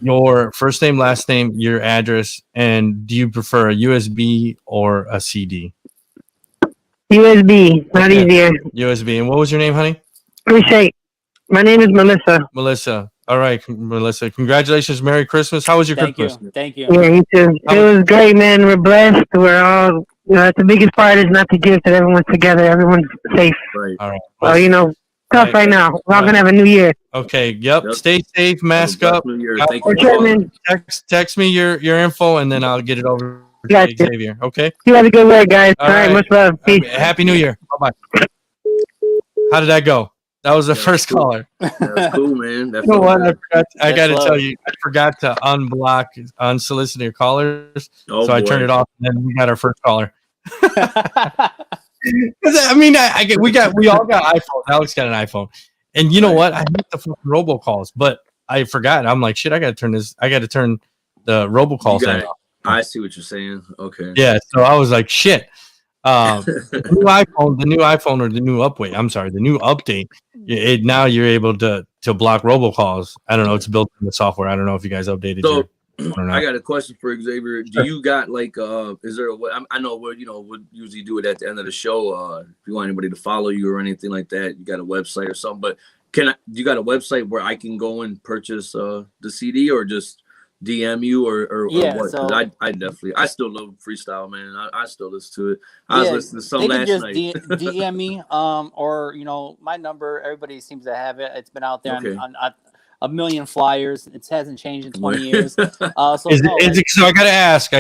your first name, last name, your address, and do you prefer a USB or a CD? USB, not easier. USB. And what was your name, honey? Appreciate. My name is Melissa. Melissa. All right, Melissa. Congratulations. Merry Christmas. How was your Christmas? Thank you. Yeah, you too. It was great, man. We're blessed. We're all. The biggest part is not the gift that everyone's together. Everyone's safe. Right. All right. Well, tough right now. We're all gonna have a new year. Okay. Yep. Stay safe. Mask up. Thank you. Man. Text me your info, and then I'll get it over to Gotcha. Xavier. Okay. You have a good work, guys. All right. Much love. Peace. Happy New Year. Bye bye. How did that go? That was the first caller. That's cool, man. You know what? I got to tell you, I forgot to unblock unsolicited callers, so I turned it off, and then we got our first caller. I mean, we all got iPhones. Alex got an iPhone, and you know what? I hate the fucking robocalls, but I forgot. I'm like, shit. I got to turn the robocalls on. I see what you're saying. Okay. Yeah. So I was like, shit. The new iPhone or the new update. Now you're able to block robocalls. I don't know. It's built in the software. I don't know if you guys updated. So I got a question for Xavier. Do you got like is there a way? I know what would usually do it at the end of the show. If you want anybody to follow you or anything like that, you got a website or something. But you got a website where I can go and purchase the CD or just DM you or what? So I still love freestyle, man. I still listen to it. I was listening to some last night. DM me, or my number. Everybody seems to have it. It's been out there on a million flyers. It hasn't changed in 20 years. So I gotta ask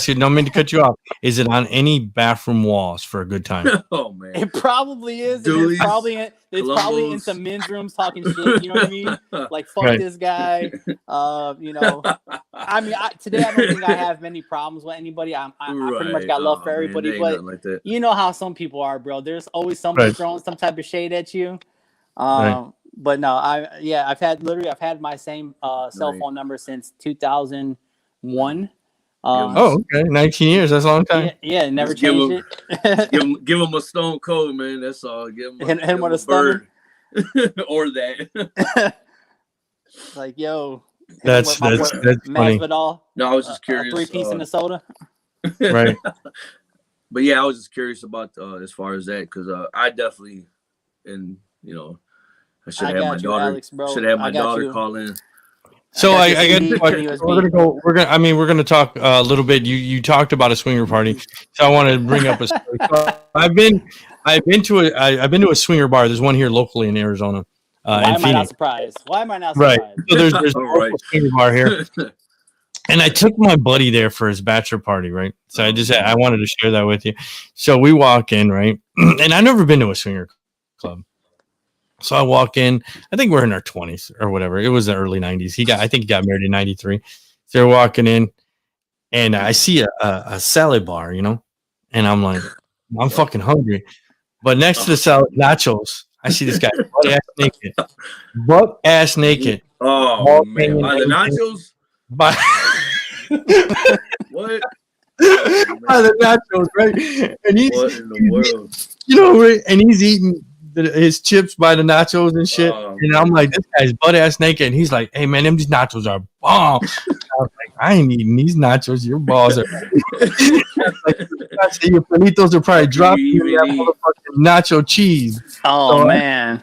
you. Don't mean to cut you off. Is it on any bathroom walls for a good time? Oh man, it probably is. It's probably in some men's rooms talking shit. You know what I mean? Like fuck this guy. I mean, today I don't think I have many problems with anybody. I pretty much got love for everybody. But like you know how some people are, bro. There's always somebody throwing some type of shade at you. But no, I've had my same cell phone number since 2001. Okay, 19 years. That's a long time. Yeah, never changed it. Give him a stone cold, man. That's all. Give him with a bird or that. Like, yo, that's funny. Masvidal. No, I was just curious. 3-piece in a soda. Right. But yeah, I was just curious about as far as that because I definitely I should have my daughter. Alex, should have my daughter call in. So we're gonna talk a little bit. You talked about a swinger party, so I want to bring up a story. So I've been to a swinger bar. There's one here locally in Arizona. Why am I not surprised? Right. So there's a swinger bar here, and I took my buddy there for his bachelor party. Right. So I wanted to share that with you. So we walk in, right, and I've never been to a swinger club. So I walk in. I think we're in our 20s or whatever. It was the early 90s. I think he got married in 93. So we're walking in, and I see a salad bar, and I'm like, I'm fucking hungry. But next to the salad, nachos, I see this guy butt ass naked. Oh man, by the nachos? By what? by the nachos, right? And What in the world? you know, right? And he's eating his chips by the nachos and shit. And I'm like, this guy's butt ass naked. And he's like, hey man, these nachos are bomb. I was like, I ain't eating these nachos. Your balls are. I say your palitos are probably dropping in that motherfucking nacho cheese. Oh man.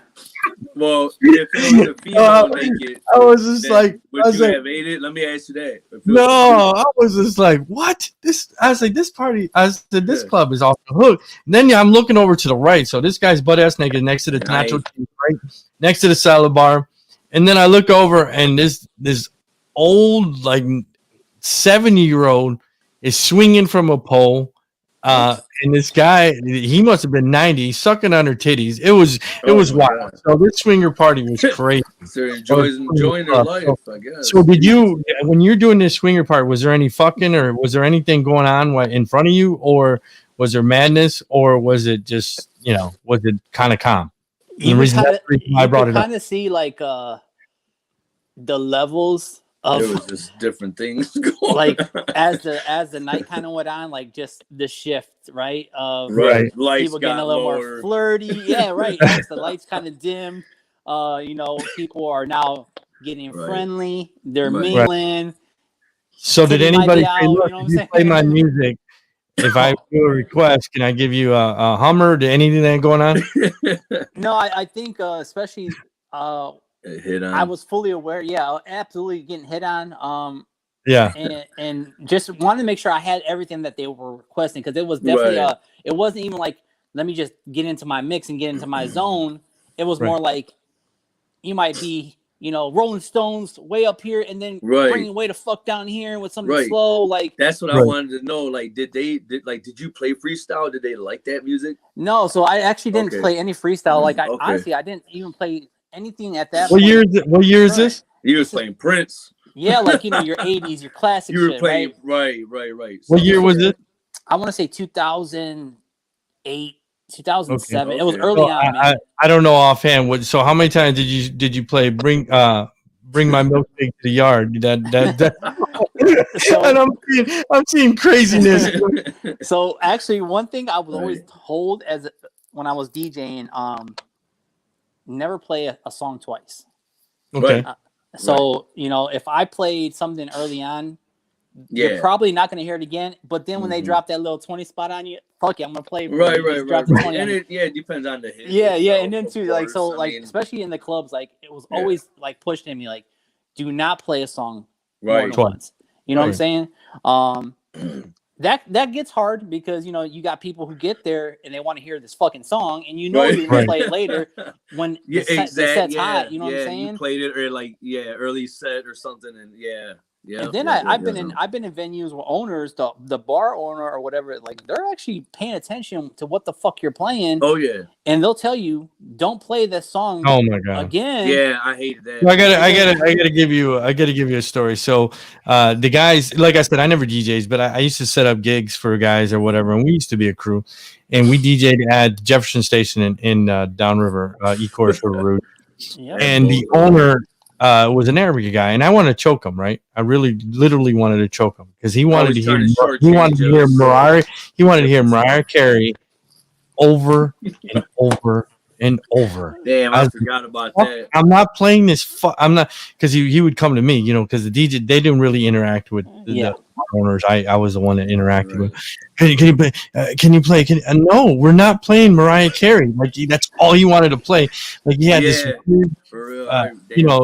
Well, if it was a female naked, I was just like, would you have ate it? Let me ask you that. No, I was just like, what? I was like, this party, I said, this club is off the hook. And then I'm looking over to the right. So this guy's butt ass naked next to the nacho cheese, right? Next to the salad bar. And then I look over and this old, like 70-year-old is swinging from a pole. And this guy, he must have been 90, sucking on her titties. It was wild. God. So this swinger party was crazy. So enjoying their life, I guess. So did you, when you're doing this swinger party, was there any fucking or was there anything going on in front of you, or was there madness, or was it just, was it kind of calm? You kind of see like the levels. There was just different things going like as the night kind of went on, like just the shift, right? Right. Lights people getting a little more flirty. Yeah, right. As the lights kind of dim, people are now getting friendly. They're mingling. So did anybody say, look, if you play my music, if I do a request, can I give you a Hummer? Did anything that going on? No, I think especially hit on. I was fully aware. Yeah, absolutely getting hit on. Yeah, and just wanted to make sure I had everything that they were requesting, because it was definitely it wasn't even like, let me just get into my mix and get into my zone. It was more like, you might be, Rolling Stones way up here, and then bring it way the fuck down here with something slow. Like that's what I wanted to know. Like, did you play freestyle? Did they like that music? No, so I actually didn't play any freestyle. Like honestly, I didn't even play anything at that point. What year is this? You was playing Prince. Yeah, like your 80s, your classic shit. You were playing, right. What year was it? I want to say 2008, 2007. Okay. It was early on, man. I don't know offhand. So how many times did you play Bring My Milkshake to the Yard? And I'm seeing craziness. So actually, one thing I was always told when I was DJing, never play a song twice. Okay. So if I played something early on, you're probably not going to hear it again. But then when they drop that little 20 spot on you, fuck it, I'm going to play. Right. And it depends on the hit. Yeah. And then too, like, so like, especially in the clubs, like it was always like pushed in me, like, do not play a song more than once. You know what I'm saying? That gets hard, because you got people who get there and they want to hear this fuking song, and you're gonna play it later when the set's hot. You know what I'm saying? You played it or early set or something, and And then I've been in venues where owners, the bar owner or whatever, like they're actually paying attention to what the fuck you're playing. Oh yeah. And they'll tell you, don't play this song. Oh my god. Again. Yeah, I hated that. Well, I gotta give you a story. So the guys, like I said, I never DJs, but I used to set up gigs for guys or whatever, and we used to be a crew, and we DJ'd at Jefferson Station in Downriver, Ecorse River Route. Yep. And the owner was an Arabic guy, and I wanted to choke him, right? I literally wanted to choke him, because he wanted to hear Mariah Carey over and over and over. Damn, I forgot about that. I'm not playing this. I'm not, because he would come to me, because the DJ, they didn't really interact with the owners. I was the one that interacted with. Can you play? No, we're not playing Mariah Carey. Like that's all he wanted to play. Like he had this weird, for real.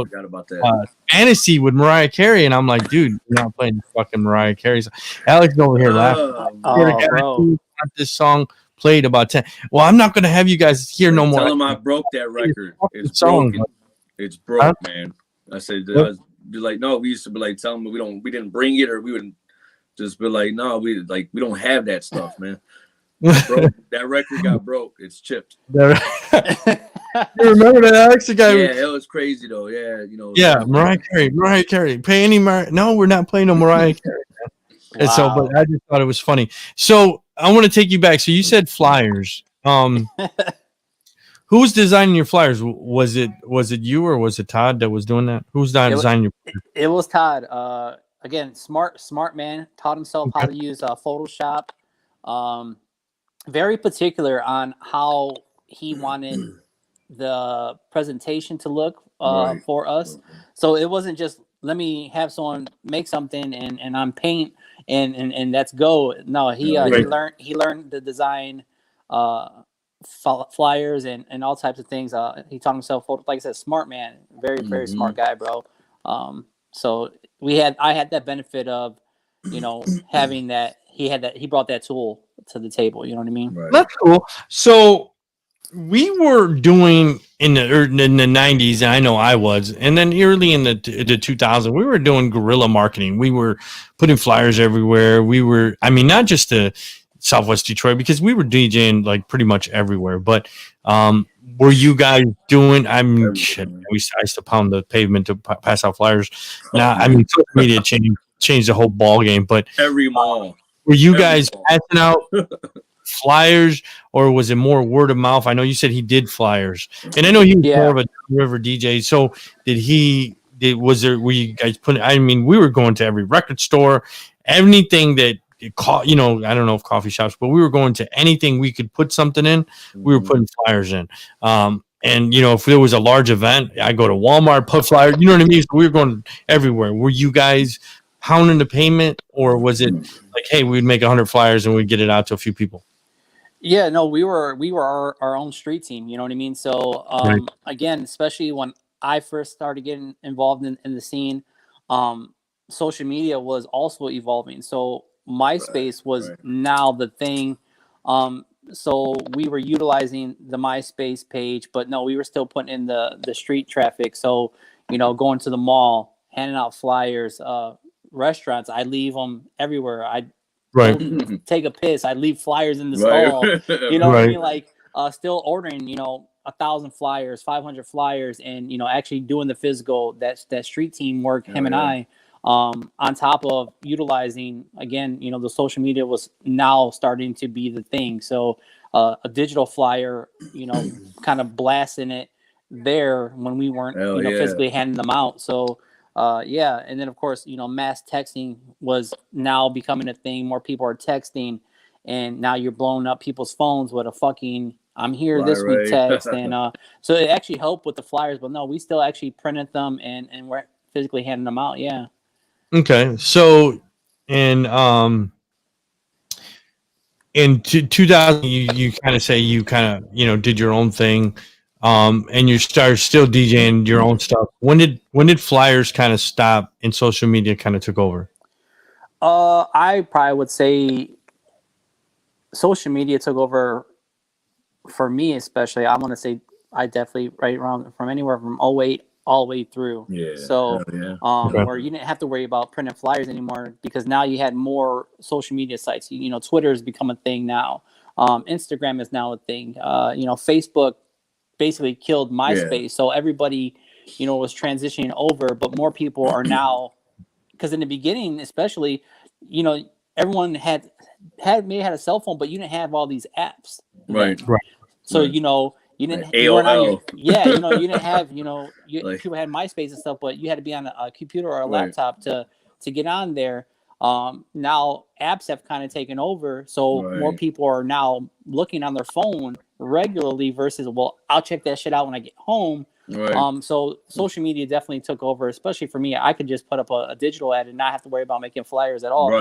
Forgot about that. Fantasy with Mariah Carey, and I'm like, dude, you're not playing fucking Mariah Carey. So Alex over here laughing. Bro. This song played about 10. Well, I'm not going to have you guys hear no more. Tell them I broke that record. It's broken. It's broke, man. I said, I was be like, no, we used to be like, tell them we didn't bring it, or we would just be like, no, we don't have that stuff, man. That record got broke. It's chipped. You remember that Alex? The guy? Yeah, it was crazy though. Yeah, Yeah, Mariah Carey. Pay any Mariah? No, we're not playing no Mariah Carey. Wow. And so, but I just thought it was funny. So I want to take you back. So you said flyers. Who was designing your flyers? Was it you, or was it Todd that was doing that? Who's designing your flyers? It was Todd. again, smart man, taught himself how to use Photoshop. Very particular on how he wanted the presentation to look for us. So it wasn't just let me have someone make something and I'm paint and that's go. No, he learned the design flyers and all types of things. He taught himself, like I said, smart man, very smart guy, bro. So I had that benefit of, having that. He brought that tool to the table. You know what I mean? Right. That's cool. So we were doing in the 90s, and I know I was, and then early in the 2000s, we were doing guerrilla marketing. We were putting flyers everywhere. Not just the Southwest Detroit, because we were DJing like pretty much everywhere. But were you guys doing? I used to pound the pavement to pass out flyers. Now, social media changed the whole ball game. But every mall. Were you guys passing out flyers, or was it more word of mouth? I know you said he did flyers, and I know he was more of a river DJ. So were you guys putting? We were going to every record store, anything that I don't know if coffee shops, but we were going to anything we could put something in. We were putting flyers in. And if there was a large event, I go to Walmart, put flyers. You know what I mean? So we were going everywhere. Were you guys pounding the pavement, or was it like, hey, we'd make 100 flyers and we'd get it out to a few people? Yeah, no, we were our own street team. You know what I mean? So again, especially when I first started getting involved in the scene, social media was also evolving. So MySpace was now the thing. So we were utilizing the MySpace page, but no, we were still putting in the street traffic. So, going to the mall, handing out flyers, restaurants, I leave them everywhere. I take a piss, I leave flyers in the stall. What I mean? Like still ordering, 1,000 flyers, 500 flyers, and actually doing the physical that street team work. Him and I, on top of utilizing again, the social media was now starting to be the thing. So a digital flyer, kind of blasting it there when we weren't physically handing them out. So and then of course, mass texting was now becoming a thing. More people are texting, and now you're blowing up people's phones with a fucking "I'm here this week" text, and so it actually helped with the flyers. But no, we still actually printed them and we're physically handing them out. Yeah. Okay, so in 2000, you kind of say you kind of did your own thing. And you started still DJing your own stuff. When did flyers kind of stop and social media kind of took over? I probably would say social media took over for me, especially. I want to say I definitely right around from anywhere from 08 all the way through. Yeah. So, where you didn't have to worry about printing flyers anymore because now you had more social media sites. Twitter has become a thing now. Instagram is now a thing. Facebook basically killed MySpace, so everybody was transitioning over, but more people are now, because in the beginning especially, everyone had a cell phone, but you didn't have all these apps, right? So you didn't like AOL. you didn't have people had MySpace and stuff, but you had to be on a computer or a laptop to get on there. Now apps have kind of taken over, so more people are now looking on their phone regularly versus, well, I'll check that shit out when I get home. So social media definitely took over, especially for me. I could just put up a digital ad and not have to worry about making flyers at all.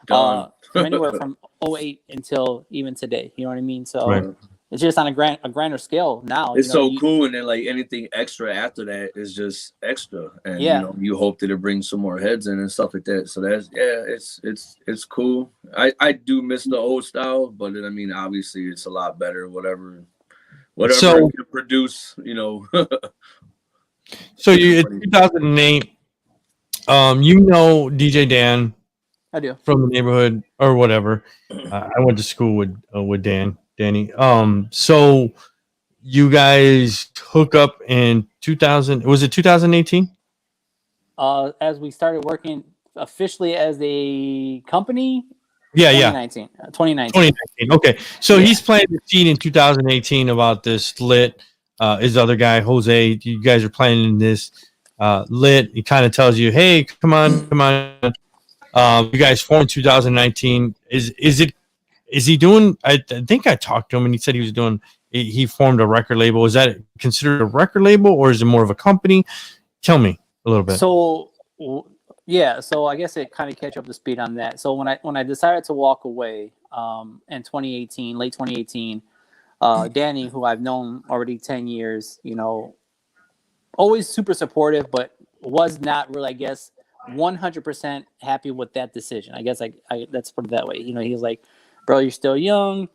From anywhere from 08 until even today. You know what I mean? So it's just on a grander scale now. It's cool, and then like anything extra after that is just extra, and you hope that it brings some more heads in and stuff like that. So that's it's cool. I do miss the old style, but then, obviously it's a lot better. Whatever so, it can produce, So in 2008, DJ Dan. I do. From the neighborhood or whatever. I went to school with Danny. So you guys hook up in 2000. Was it 2018? As we started working officially as a company. 2019. 2019. Okay. So he's planting the seed in 2018 about this lit. His other guy, Jose, you guys are planning this. Lit. He kind of tells you, "Hey, come on. You guys formed in 2019. Is he doing? I think I talked to him and he said he was doing. He formed a record label. Is that considered a record label or is it more of a company? Tell me a little bit. So yeah, so I guess it kind of catch up to speed on that. So when I decided to walk away in 2018, late 2018, Danny, who I've known already 10 years, you know, always super supportive, but was not really, I guess, 100% happy with that decision. I guess I let's put it that way. You know, he was like, "Bro, you're still young.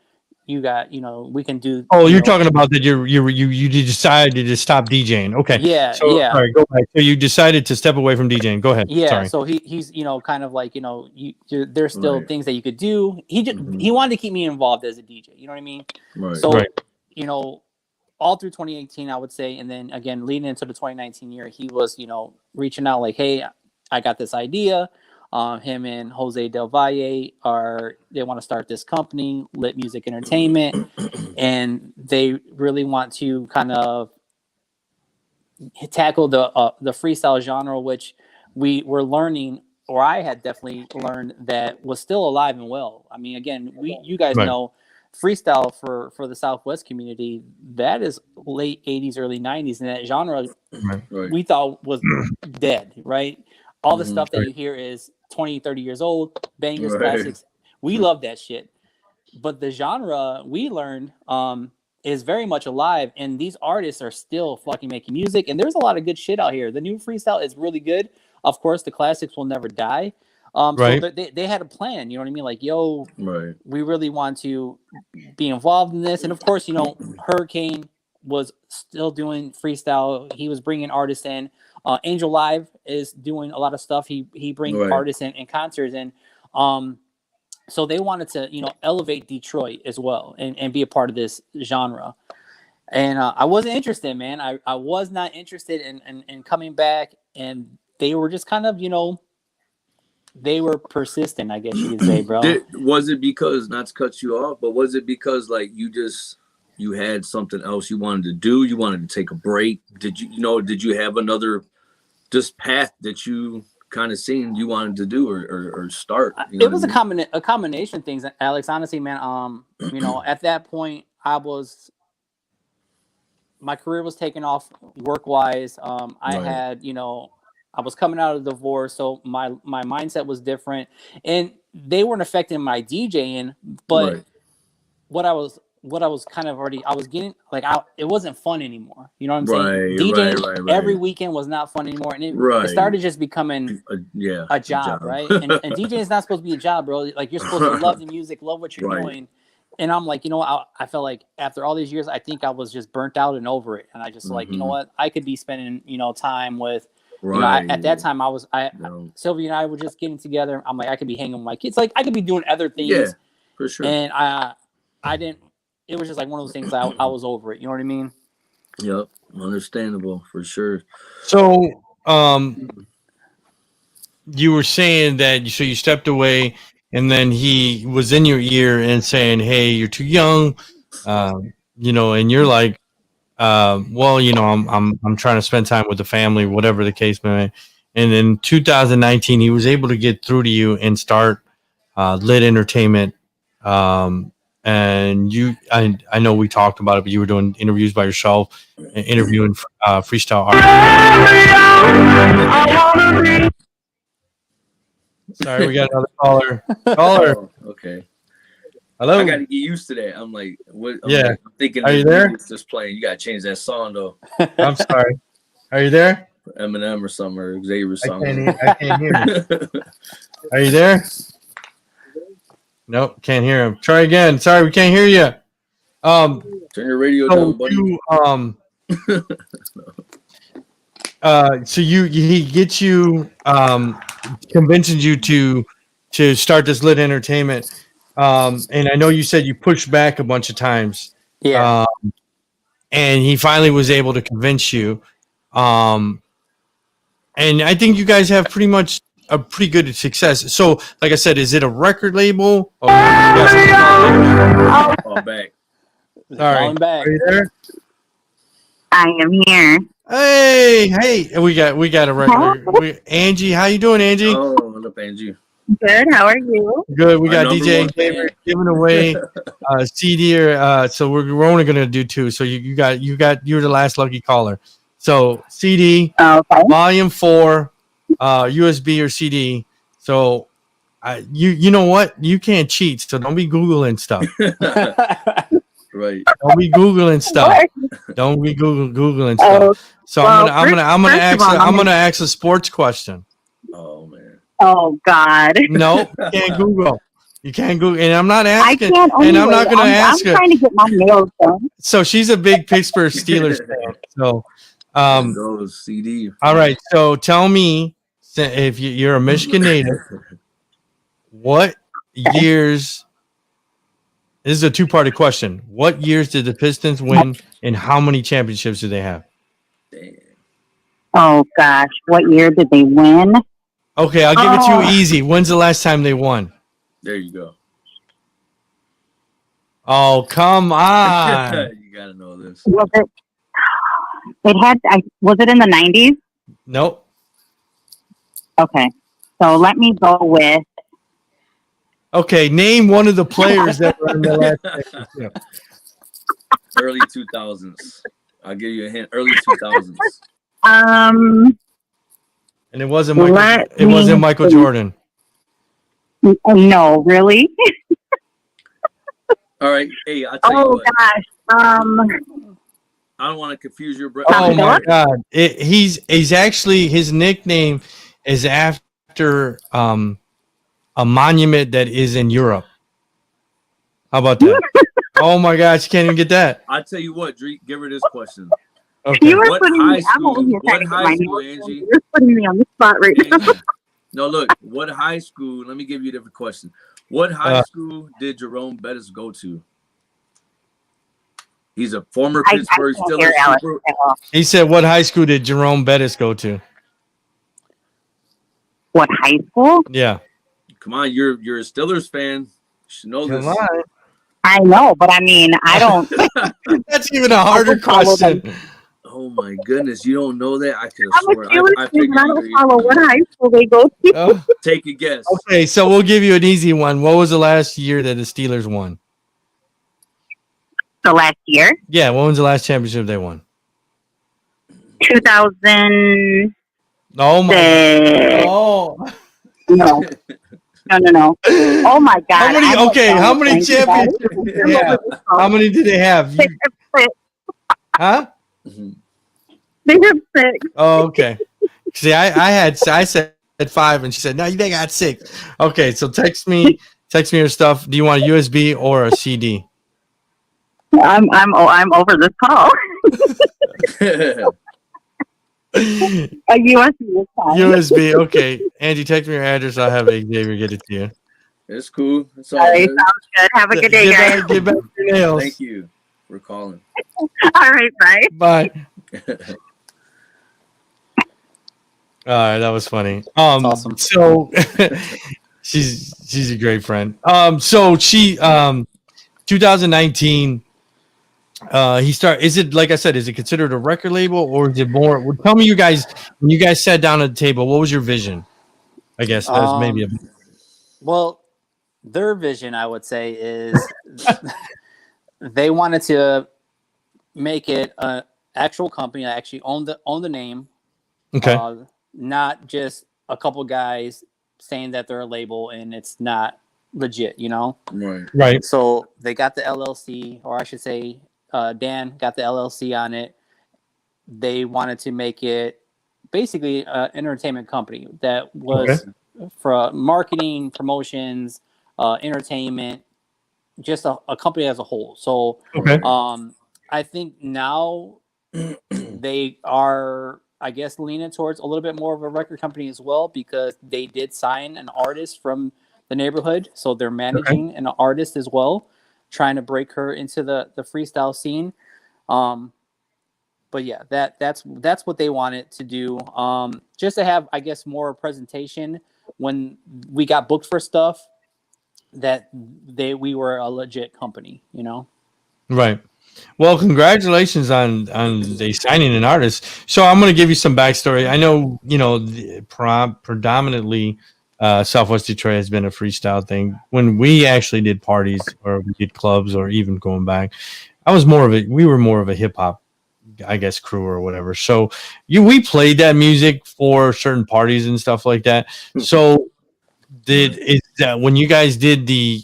You got, you know, we can do." Oh, you're know, talking about that you decided to stop DJing. Okay. Yeah, So, yeah. Sorry, go back. So you decided to step away from DJing. Go ahead. Yeah, Sorry. so he's you know kind of like, you know, there's still Right. things that you could do. He wanted to keep me involved as a DJ. You know what I mean? Right. So Right. you know, all through 2018, I would say, and then again leading into the 2019 year, he was, you know, reaching out like, "Hey, I got this idea." Him and Jose Del Valle they want to start this company, Lit Music Entertainment, and they really want to kind of tackle the freestyle genre, which we were learning, or I had definitely learned that was still alive and well. I mean, again, you guys Right. know freestyle for the Southwest community, that is late 80s, early 90s, and that genre Right. we thought was dead, right? All the Mhm. stuff that you hear is 20, 30 years old, bangers, Right. classics. We love that shit. But the genre we learned is very much alive, and these artists are still fucking making music, and there's a lot of good shit out here. The new freestyle is really good. Of course, the classics will never die. Right. So they had a plan, you know what I mean? Like, yo, Right. we really want to be involved in this. And of course, you know, Hurricane was still doing freestyle. He was bringing artists in. Angel Live is doing a lot of stuff. He brings Right. artists in and concerts in. So they wanted to, you know, elevate Detroit as well and be a part of this genre. And I wasn't interested, man. I was not interested in coming back. And they were just kind of, you know, they were persistent, I guess you could say, bro. Was it because, not to cut you off, but was it because like you had something else you wanted to do? You wanted to take a break? Did you have another just path that you kind of seen you wanted to do or start? You know It was what I mean? a combination of things, Alex. Honestly, man, you know, at that point my career was taking off work wise. I Right. had, you know, I was coming out of divorce, so my mindset was different, and they weren't affecting my DJing. But Right. what I was kind of already, I was getting like, it wasn't fun anymore. You know what I'm Right, saying? DJing right. every weekend was not fun anymore, and it Right. started just becoming Yeah. a job, right? And DJing is not supposed to be a job, bro. Like, you're supposed to love the music, love what you're Right. doing. And I'm like, you know what? I felt like after all these years, I think I was just burnt out and over it. And I just like, you know what? I could be spending, you know, time with, you know, at that time Sylvia and I were just getting together. I'm like, I could be hanging with my kids. Like, I could be doing other things. Yeah, for sure. And I didn't, it was just like one of those things. I was over it. You know what I mean? Yep. Understandable for sure. So, you were saying that so you stepped away, and then he was in your ear and saying, "Hey, you're too young," you know, and you're like, "Well, you know, I'm trying to spend time with the family, whatever the case may be." And in 2019, he was able to get through to you and start Lit Entertainment. And I know we talked about it, but you were doing interviews by yourself, and interviewing freestyle artists. Sorry, we got another caller. Oh, okay. Hello. I got to get used to that. I'm like, what? Yeah. I'm thinking, Are you there? It's just playing. You got to change that song though. I'm sorry. Are you there? Eminem or something, or Xavier song. I can't hear you. Are you there? Nope, can't hear him. Try again. Sorry, we can't hear you. Turn your radio So down, buddy. He gets you, convinces you to start this Lit Entertainment. And I know you said you pushed back a bunch of times. Yeah. And he finally was able to convince you. And I think you guys have pretty much a pretty good success. So, like I said, is it a record label? Oh, Oh, back. sorry. Calling back. Are you there? I am here. Hey, we got a regular. Angie, how you doing, Angie? Oh, what up, Angie? Good. How are you? Good. We Our got number DJ one Xavier fan. giving away CD. So we're only gonna do 2. So you're the last lucky caller. So CD, Okay. Volume 4, USB or CD. So you know what? You can't cheat. So don't be googling stuff. Right. Don't be googling stuff. What? Don't be googling stuff. Oh, So well, I'm gonna first of all, I'm gonna ask a sports question. Oh man. Oh God. No, you can't Google. You can't Google, and I'm not I asking. can't. Anyway, And I'm not gonna ask I'm her. trying to get my nails done. So she's a big Pittsburgh Steelers fan. So, Those CD. all right. So tell me, if you're a Michigan native, what years? This is a 2-part question. What years did the Pistons win, and how many championships do they have? Damn. Oh gosh, what year did they win? Okay, I'll give it to you easy. When's the last time they won? There you go. Oh, come on. You gotta know this. Was it? It had. Was it in the 90s? Nope. Okay, so let me go with. Okay, name one of the players that were in the last championship. Early 2000s. I'll give you a hint. Early 2000s. And it wasn't Michael Jordan. No, really? All right. Hey, I'll tell you Oh what. gosh. I don't want to confuse your brain. Oh my God! He's actually, his nickname is after a monument that is in Europe. How about that? Oh my gosh! You can't even get that. I tell you what, Drake, give her this question. Okay. You were What putting high me. I'm over school? here What trying to get high my school, nails done. Angie? You're putting me on the spot right now. Angie. No, look. What high school? Let me give you a different question. What high school did Jerome Bettis go to? He's a former I Pittsburgh can't Steelers. hear Alex at all. He said, "What high school did Jerome Bettis go to?" What high school? Yeah. Come on, you're a Steelers fan. You should know Come this. on. I know, but I mean, I don't. That's even a harder follow them. question. Oh my goodness, you don't know that? I could have I'm a sworn. Steelers I fan, figured but I you don't were- follow what high school they go to. Oh. Take a guess. Okay, so we'll give you an easy one. What was the last year that the Steelers won? So last year, Yeah, when was the last championship they won? 2000. Oh my! Oh, No. Oh my God! How many championships did they have? How many did they have? They have 6. Huh? Mhm. They have 6. Oh, okay. See, I said 5, and she said, "No, they got 6." Okay, so text me your stuff. Do you want a USB or a CD? I'm over this call. A USB is fine. USB. Okay, Angie, text me your address. I'll have Xavier get it to you. It's cool. It's all All right, good. sounds good. Have a good day, guys. Get back your nails. Thank you for calling. All right, bye. Bye. All right, that was funny. That's awesome. So she's a great friend. So she 2019. Is it, like I said, is it considered a record label, or is it more? Well, tell me, you guys, when you guys sat down at the table, what was your vision? I guess that was maybe a. Well, their vision, I would say, is they wanted to make it an actual company that actually owned the name. Okay. Not just a couple guys saying that they're a label and it's not legit, you know? Right. Right. So they got the LLC, or I should say, Dan got the LLC on it. They wanted to make it basically an entertainment company that was for marketing, promotions, entertainment, just a company as a whole. So Okay. I think now they are, I guess, leaning towards a little bit more of a record company as well, because they did sign an artist from the neighborhood. So they're managing an artist as well, trying to break her into the freestyle scene. But yeah, that's what they wanted to do. Just to have, I guess, more presentation when we got booked for stuff, that we were a legit company, you know? Right. Well, congratulations on they signing an artist. So I'm going to give you some backstory. I know predominantly Southwest Detroit has been a freestyle thing. When we actually did parties or we did clubs or even going back, we were more of a hip hop, I guess, crew or whatever. So we played that music for certain parties and stuff like that. So is that when you guys did the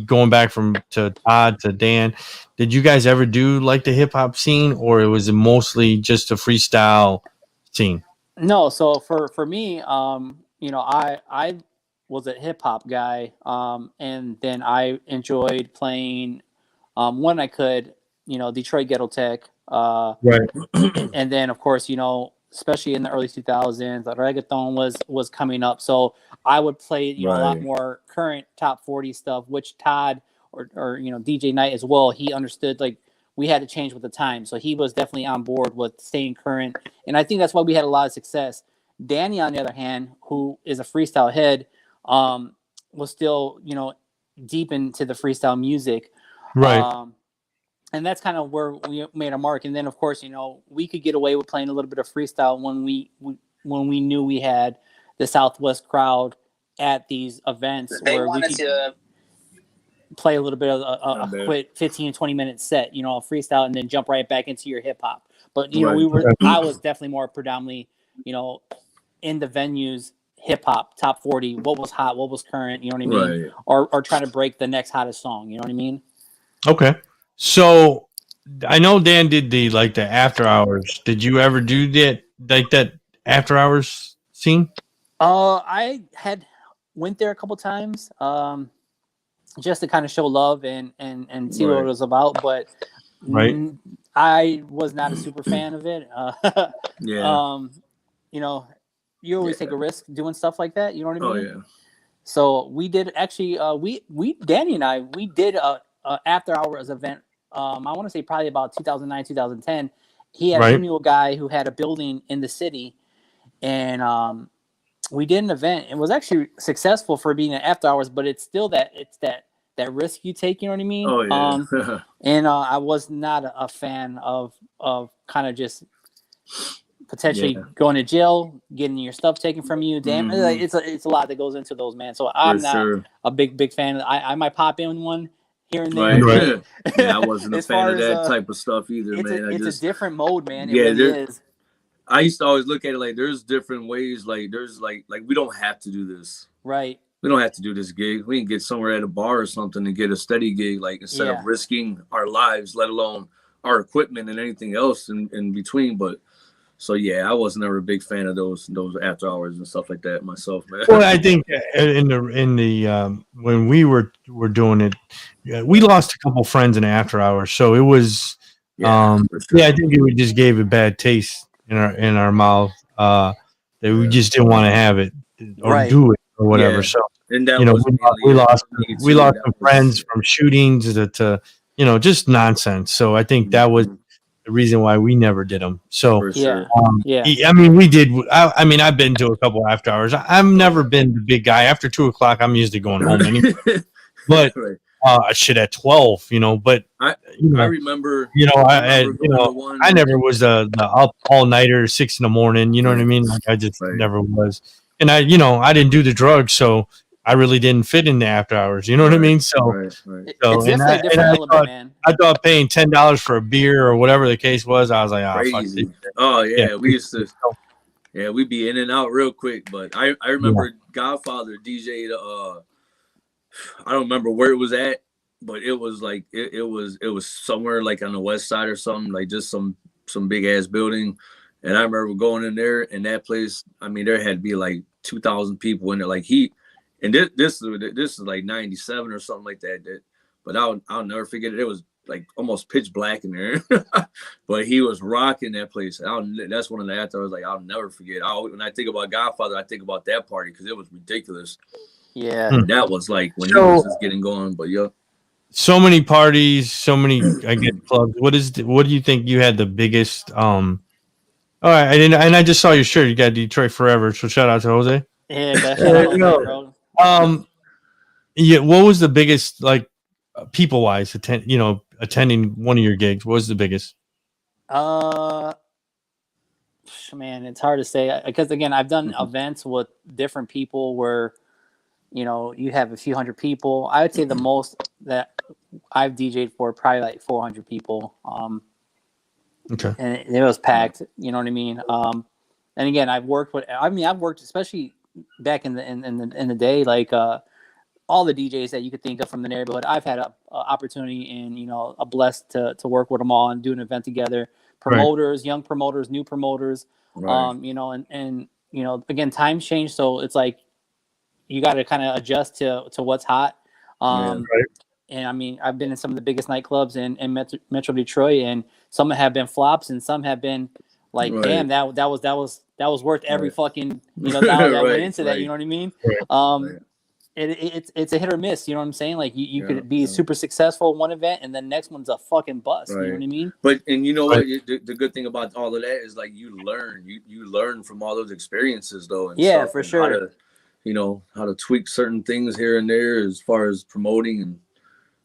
going back from to Todd to Dan, did you guys ever do like the hip hop scene, or it was mostly just a freestyle scene? No, so for me, I was a hip hop guy, and then I enjoyed playing when I could, Detroit Ghetto Tech, Right. and then of course, especially in the early 2000s, the reggaeton was coming up, so I would play, a lot Right. more current top 40 stuff, which Todd or DJ Knight as well, he understood like we had to change with the time, so he was definitely on board with staying current, and I think that's why we had a lot of success. Danny, on the other hand, who is a freestyle head, was still, deep into the freestyle music. Right. And that's kind of where we made our mark. And then, of course, we could get away with playing a little bit of freestyle when we knew we had the Southwest crowd at these events where we could play a little bit of a quick 15, 20-minute set, a freestyle, and then jump right back into your hip hop. But, I was definitely more predominantly, in the venues, hip hop, top 40, what was hot, what was current, you know what I mean? Right. Or try to break the next hottest song, you know what I mean? Okay. So I know Dan did the after hours. Did you ever do that after hours scene? I had went there a couple times, just to kind of show love and see what it was about, but Right. I was not a super fan of it. Yeah. You always take a risk doing stuff like that. You know what I mean? Oh yeah. So we did actually. Danny and I did a after hours event. I want to say probably about 2009, 2010. He had Right. a mule guy who had a building in the city, and we did an event. It was actually successful for being an after hours, but it's still that risk you take. You know what I mean? Oh yeah. And I was not a fan of kind of just potentially going to jail, getting your stuff taken from you. Damn, it's a lot that goes into those, man. So I'm not a big fan. I might pop in one here and there. Right. Yeah, I wasn't a fan of that type of stuff either, man. It's a different mode, man. It Yeah, really is. I used to always look at it like there's different ways. Like there's like we don't have to do this. Right. We don't have to do this gig. We can get somewhere at a bar or something and get a steady gig. Like instead of risking our lives, let alone our equipment and anything else in between. But so yeah, I was never a big fan of those after hours and stuff like that myself, man. Well, I think in the when we were doing it, we lost a couple friends in after hours, so it was I think we just gave a bad taste in our mouth that we just didn't want to have it or do it or whatever. Yeah. So and that we lost some friends from shootings to just nonsense. So I think that was the reason why we never did them. So I mean, we did. I mean, I've been to a couple after hours. I've never been the big guy. After 2:00, I'm usually going home anyway. But shit at 12, But I remember. I never was the up all nighter 6 a.m. You know what I mean? Like I just never was. And I didn't do the drugs, so I really didn't fit in the after hours. You know what I mean? So, it's definitely a different element, man. I thought paying $10 for a beer or whatever the case was, I was like, crazy. Oh yeah, we used to. Yeah, we'd be in and out real quick. But I remember Godfather DJ'd. I don't remember where it was at, but it was like it was somewhere like on the west side or something, like just some big ass building. And I remember going in there, and that place. I mean, there had to be like 2,000 people in there. Like and this is like 97 or something like that. But I'll never forget it. It was like almost pitch black in there, but he was rocking that place. That's one of the acts I was like, I'll never forget. When I think about Godfather, I think about that party because it was ridiculous. Yeah, that was like when he was just getting going. But so many parties, so many clubs. What do you think you had the biggest? All right, and I just saw your shirt. You got Detroit Forever. So shout out to Jose. Yeah, what was the biggest, like, people wise, attending one of your gigs? What was the biggest? Man, it's hard to say because again, I've done events with different people where, you know, you have a few hundred people. I would say the most that I've DJ'd for probably like 400 people. Okay. And it was packed. You know what I mean? And again, I've worked especially back in the day, like all the DJs that you could think of from the neighborhood. I've had a opportunity and, you know, a blessed to work with them all and do an event together. Promoters, young promoters, new promoters, you know, and you know, again, times change, so it's like you got to kind of adjust to what's hot. And I mean, I've been in some of the biggest nightclubs in Metro Detroit, and some have been flops, and some have been like, damn, that was worth every fucking, you know, dollar that went into that. You know what I mean? It's a hit or miss, you know what I'm saying? Like you could be super successful one event and then next one's a fucking bust. You know what I mean? But and you know what? The good thing about all of that is like you learn from all those experiences though. And for sure. How to, you know, how to tweak certain things here and there as far as promoting and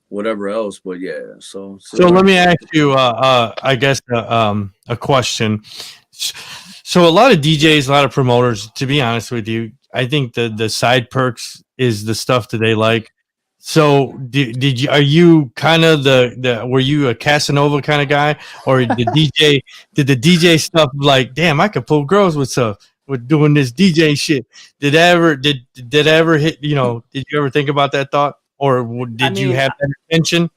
whatever else. But yeah, so let me ask you, I guess a question. So a lot of DJs, a lot of promoters, to be honest with you, I think the side perks is the stuff that they like. So are you kind of were you a Casanova kind of guy, or did the DJ stuff like, damn, I could pull girls with doing this DJ shit? Did it ever hit, you know, did you ever think about that thought, or did you have that intention?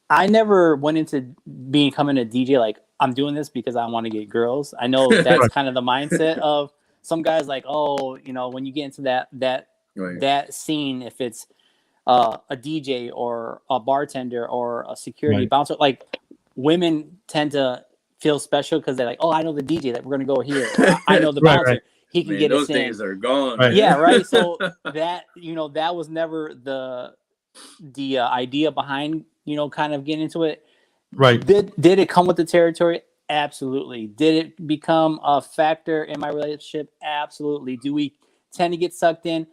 I never went into becoming a DJ like, I'm doing this because I want to get girls. I know that's kind of the mindset of some guys, like, oh, you know, when you get into that scene, if it's a DJ or a bartender or a security bouncer, like women tend to feel special because they're like, oh, I know the DJ that we're going to go here. I know the bouncer. He can get us in. Those days are gone. Yeah, right. So that, you know, that was never the idea behind, you know, kind of getting into it. Right. Did it come with the territory? Absolutely. Did it become a factor in my relationship? Absolutely. Do we tend to get sucked in?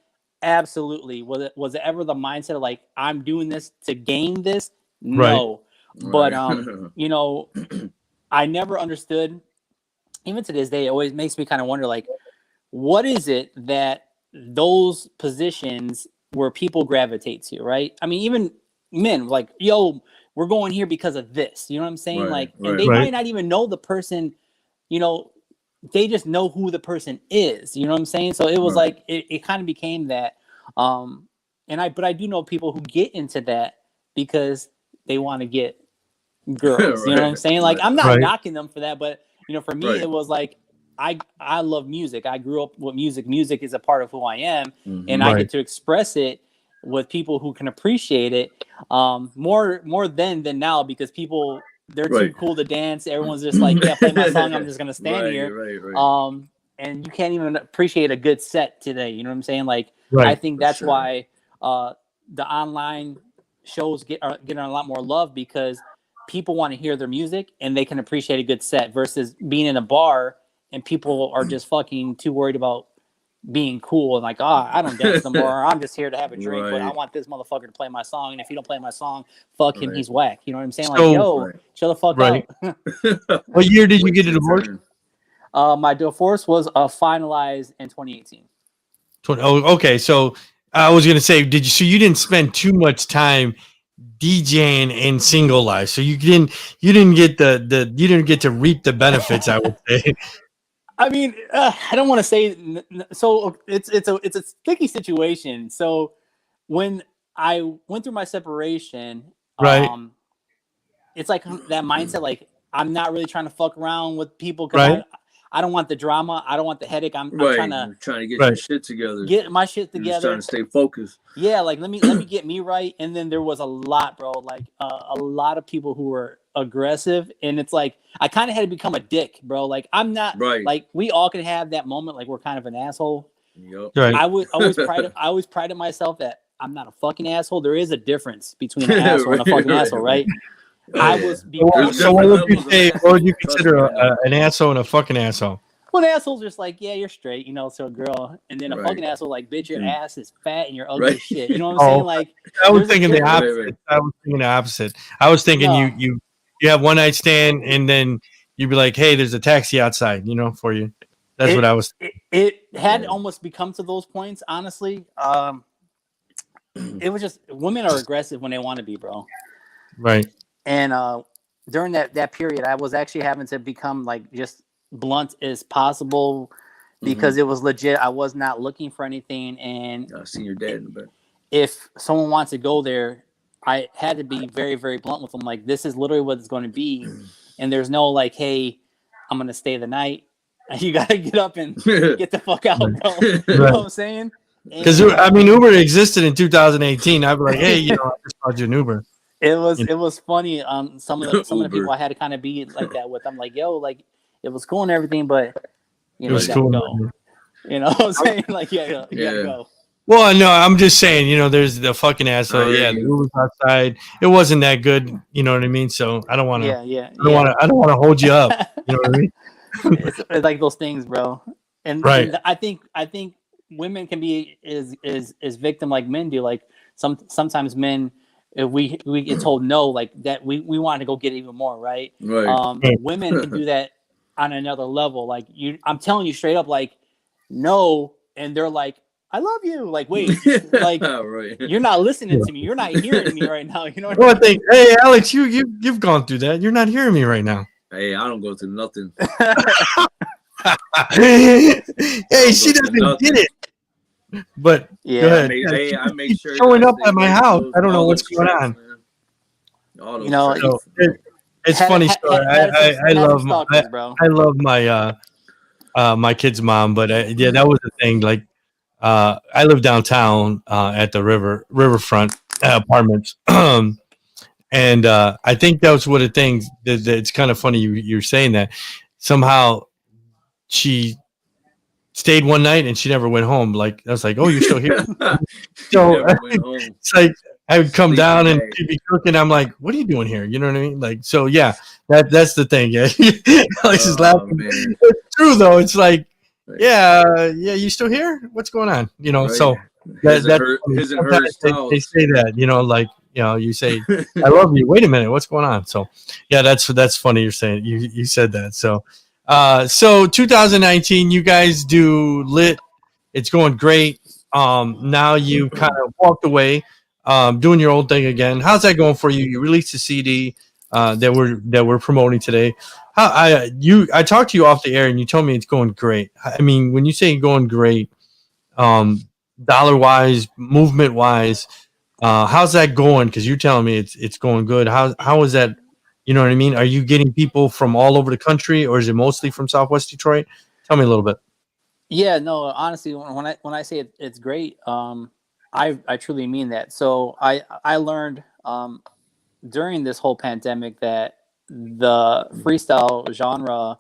Absolutely. Was it ever the mindset of like, I'm doing this to gain this? No. But you know, I never understood, even to this day, it always makes me kind of wonder, like, what is it that those positions where people gravitate to, right? I mean, even men, like, yo, we're going here because of this. You know what I'm saying? And they might not even know the person, you know, they just know who the person is. You know what I'm saying? So it was like, it kind of became that. But I do know people who get into that because they want to get girls. You know what I'm saying? Like, I'm not knocking them for that, but, you know, for me, it was like, I love music. I grew up with music. Music is a part of who I am, and I get to express it with people who can appreciate it more then than now, because people, they're too cool to dance. Everyone's just like, yeah, play my song. I'm just gonna stand here. And you can't even appreciate a good set today. You know what I'm saying? Like, I think that's why the online shows are getting a lot more love, because people want to hear their music and they can appreciate a good set, versus being in a bar and people are just fucking too worried about being cool and like, I don't dance no more. I'm just here to have a drink, but I want this motherfucker to play my song. And if he don't play my song, fuck him. He's whack. You know what I'm saying? Like, yo, chill the fuck out. What year did you get a divorce? My divorce was finalized in 2018. Oh, okay. So I was gonna say, so you didn't spend too much time DJing in single life, so you didn't get you didn't get to reap the benefits, I would say. I mean, I don't want to say so. It's a sticky situation. So when I went through my separation, it's like that mindset. Like, I'm not really trying to fuck around with people because I don't want the drama. I don't want the headache. I'm trying to get your shit together. Get my shit together. Just trying to stay focused. Yeah, like let me get me right. And then there was a lot, bro. Like a lot of people who were aggressive, and it's like I kind of had to become a dick, bro. Like, I'm not like, we all can have that moment, like we're kind of an asshole. Yep. I always prided myself that I'm not a fucking asshole. There is a difference between an asshole and a fucking asshole, right? So what would you say? What would you consider an asshole and a fucking asshole? One asshole's just like, yeah, you're straight, you know, to a girl, and then a Right. fucking asshole like, bitch, your Mm. ass is fat and you're ugly as Right. shit. You know what I'm saying? Oh, Like, I was there's a thinking the difference. opposite. Right. I was thinking the opposite. I was thinking No. you have one night stand and then you'd be like, hey, there's a taxi outside, you know, for you. That's what I was. It had Yeah. almost become to those points, honestly. It was just women are aggressive when they want to be, bro. Right. And during that period, I was actually having to become like just blunt as possible because it was legit. I was not looking for anything, and I seen your dad in the back. if someone wants to go there, I had to be very, very blunt with them. Like, this is literally what it's going to be, and there's no like, hey, I'm gonna stay the night. You gotta get up and get the fuck out, bro. You know what I'm saying? Because I mean, Uber existed in 2018. I'd be like, hey, you know, I just called you an Uber. It was funny. Some of the Uber. people I had to kind of be like that with. I'm like, yo, like it was cool and everything, but you It know, was you gotta cool. go. You know what I'm saying? Like, you gotta Yeah. go. Well, no, I'm just saying, you know, there's the fucking asshole. I hear Yeah, the you. Uber's outside. It wasn't that good. You know what I mean? So I don't want to. Yeah. I don't want to hold you up. You know what I mean? It's like those things, bro. And, Right. and I think women can be is victim like men do. Like sometimes men, if we get told no, like that, we want to go get even more, right? Right. Women can do that on another level. Like I'm telling you straight up, like no, and they're like, I love you. Like, wait, like Right. you're not listening to me. You're not hearing me right now. You know what Well, I I mean? think, hey, Alex, you've gone through that. You're not hearing me right now. Hey, I don't go through nothing. Hey, she go through doesn't nothing. get it. But Yeah. go ahead. I make sure showing guys up stay at my away from house. those- I don't know all what's those going traps, on. man. All those You know, traps. So it's Had- funny had- story. had some- I had some love stalkers, bro. I love my my kid's mom, but yeah, that was the thing. Like, I live downtown at the riverfront apartments, and I think that was one of the things that it's kind of funny you're saying that. Somehow she stayed one night and she never went home. Like, I was like, oh, you're still here. So Never went home. it's like I would come Sleeping down and bag. she'd be cooking. I'm like, what are you doing here? You know what I mean? Like, so yeah, that's the thing. Yeah, Alex is laughing. Man. It's true though. It's like, yeah, you still here? What's going on? You know, Right. so His and that's her, funny. his and Sometimes hers they towels. say that, you know, like, you know, you say, I love you. Wait a minute, what's going on? So yeah, that's funny you're saying you said that. So so 2019, you guys do Lit. It's going great. Now you kind of walked away, doing your own thing again. How's that going for you? You released a CD that we're promoting today. I talked to you off the air and you told me it's going great. I mean, when you say going great, dollar wise, movement wise, how's that going? Because you're telling me it's going good. How is that? You know what I mean? Are you getting people from all over the country, or is it mostly from Southwest Detroit? Tell me a little bit. Yeah, no, honestly, when I say it's great, I truly mean that. So I learned during this whole pandemic that the freestyle genre,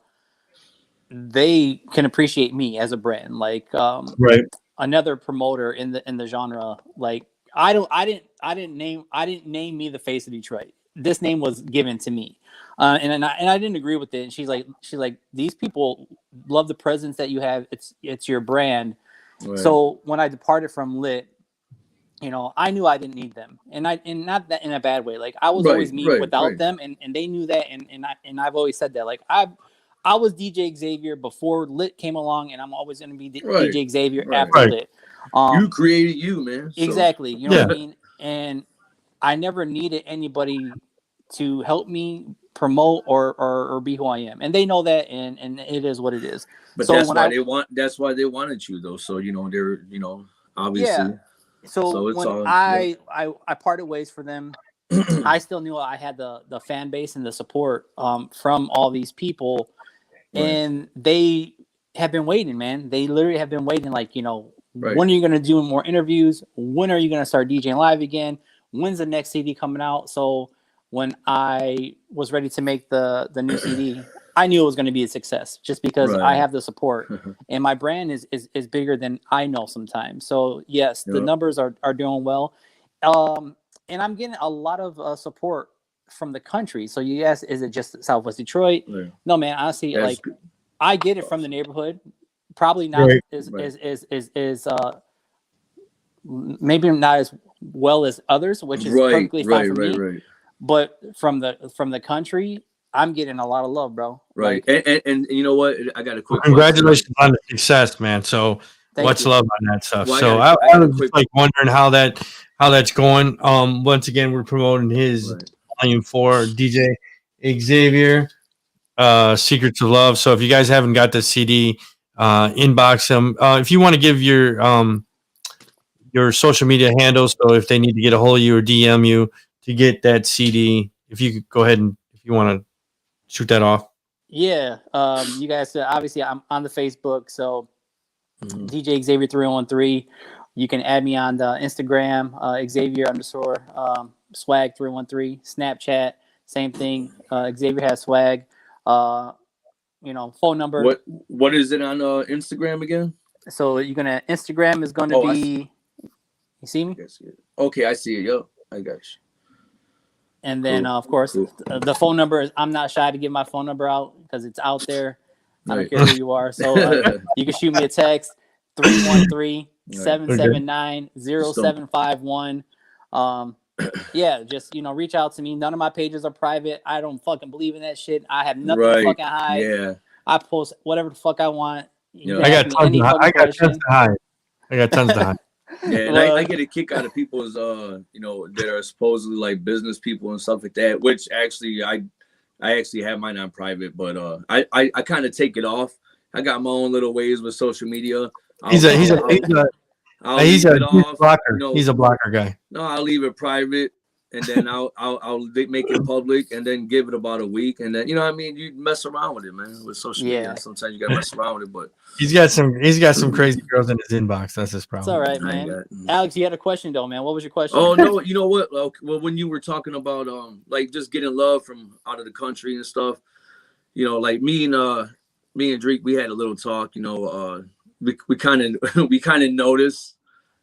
they can appreciate me as a brand. Like Right. another promoter in the genre, like I didn't name me the face of Detroit. This name was given to me, and I didn't agree with it. And she's like these people love the presence that you have. It's your brand. Right. So when I departed from Lit, you know, I knew I didn't need them, and not that in a bad way. Like I was always me without them, and they knew that, and I've always said that. Like I was DJ Xavier before Lit came along, and I'm always going to be DJ Xavier after Lit. You created you, man. So. Exactly. You know what I mean? And I never needed anybody to help me promote or be who I am. And they know that, and it is what it is. But so that's why they wanted you though. So, you know, they're, you know, obviously. Yeah. So it's when all, I parted ways for them, I still knew I had the fan base and the support from all these people. And they have been waiting, man. They literally have been waiting, like, you know, when are you going to do more interviews? When are you going to start DJing live again? When's the next CD coming out? So when I was ready to make the new CD, I knew it was going to be a success just because I have the support and my brand is bigger than I know sometimes. So yes, the numbers are doing well. And I'm getting a lot of support from the country. So you asked, is it just Southwest Detroit? No, man, honestly, like I get it from the neighborhood. Probably not Right. as maybe not as well as others, which is perfectly fine for me. Right. But from the country, I'm getting a lot of love, bro. Right. Like, And you know what? I got a quick Congratulations on the success, man. So thank much you. love on that stuff. Well, So I I got a was quick just like wondering how that's going. Once again, we're promoting his right. volume 4, DJ Xavier, Secrets of Love. So if you guys haven't got the CD, inbox him. If you want to give your social media handles, so if they need to get a hold of you or DM you to get that CD, if you could go ahead and if you want to shoot that off. Yeah. You guys, obviously, I'm on the Facebook, so Mhm. DJ Xavier 313. You can add me on the Instagram, Xavier underscore swag 313. Snapchat, same thing. Xavier has swag. Phone number. What is it on Instagram again? So you're gonna Instagram is going to I see. be. You see me? Yes, yeah. Okay, I see it. Yo, I got you. And then, Cool. of course, Cool. the phone number is. I'm not shy to give my phone number out because it's out there. I don't Right. care who you are. So you can shoot me a text 313-779-0751. Yeah, just reach out to me. None of my pages are private. I don't fucking believe in that shit. I have nothing to fucking hide. Yeah. I post whatever the fuck I want. You Yeah. can I ask got me any tons. fucking I got tons question. to hide. I got tons to hide. Yeah, and Well, I get a kick out of people's that are supposedly like business people and stuff like that, which actually I actually have mine on private, but I kind of take it off. I got my own little ways with social media. He's a I'll leave it off. blocker. He's a blocker guy. No, I'll leave it private, and then I'll make it public, and then give it about a week, and then you mess around with it, man. With social media, sometimes you gotta mess around with it, but He's got some crazy girls in his inbox. That's his it's problem. all right, man. Alex, you had a question though, man. What was your question? Oh no, you know what? Well, when you were talking about like just getting love from out of the country and stuff, like me and Drake, we had a little talk. We kind of we kind of notice,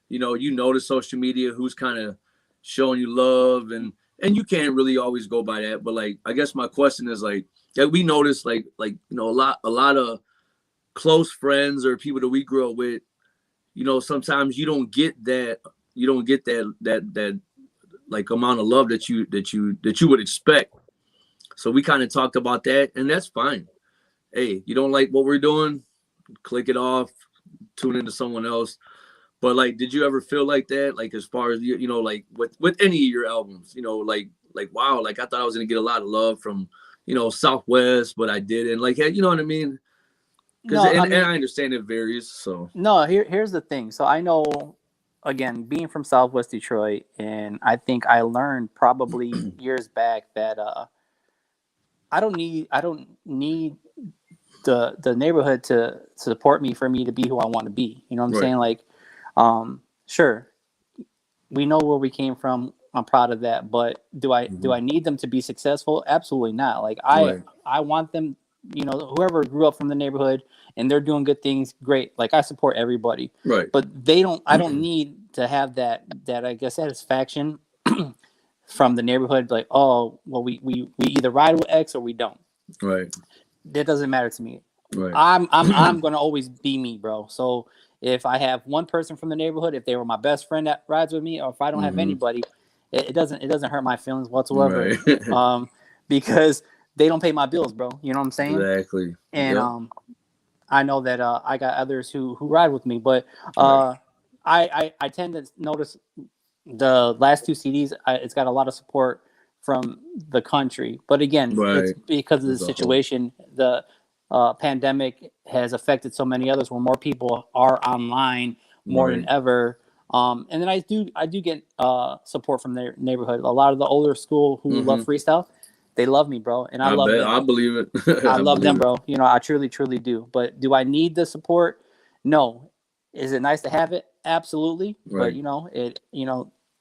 you notice social media who's kind of showing you love, and you can't really always go by that. But like, I guess my question is like, yeah, we notice like a lot of close friends or people that we grew up with, sometimes you don't get that like amount of love that you would expect. So we kind of talked about that, and that's fine. Hey, you don't like what we're doing, click it off, tune into someone else. But like, did you ever feel like that? Like, as far as like with any of your albums, like wow, like I thought I was gonna get a lot of love from Southwest, but I didn't. Like, you know what I mean? Because and I understand it varies. So no, here's the thing. So I know, again, being from Southwest Detroit, and I think I learned probably years back that I don't need the neighborhood to support me for me to be who I want to be. You know what I'm saying? Like, sure, we know where we came from. I'm proud of that. But do I need them to be successful? Absolutely not. Like I want them, whoever grew up from the neighborhood and they're doing good things, great. Like I support everybody. Right. But I don't need to have that I guess satisfaction from the neighborhood, like, oh, well, we either ride with X or we don't. Right. That doesn't matter to me. Right. I'm gonna always be me, bro. So if I have one person from the neighborhood, if they were my best friend that rides with me, or if I don't have anybody, it doesn't hurt my feelings whatsoever. Right. Because they don't pay my bills, bro. You know what I'm saying? Exactly. And I know that I got others who ride with me, but I tend to notice the last two CDs, it's got a lot of support from the country. But again, it's because of the situation. The pandemic has affected so many others where more people are online more than ever. And then I do get support from their neighborhood. A lot of the older school who love freestyle, they love me, bro. And I love them. I believe it. I love them, bro. I truly, truly do. But do I need the support? No. Is it nice to have it? Absolutely. Right. But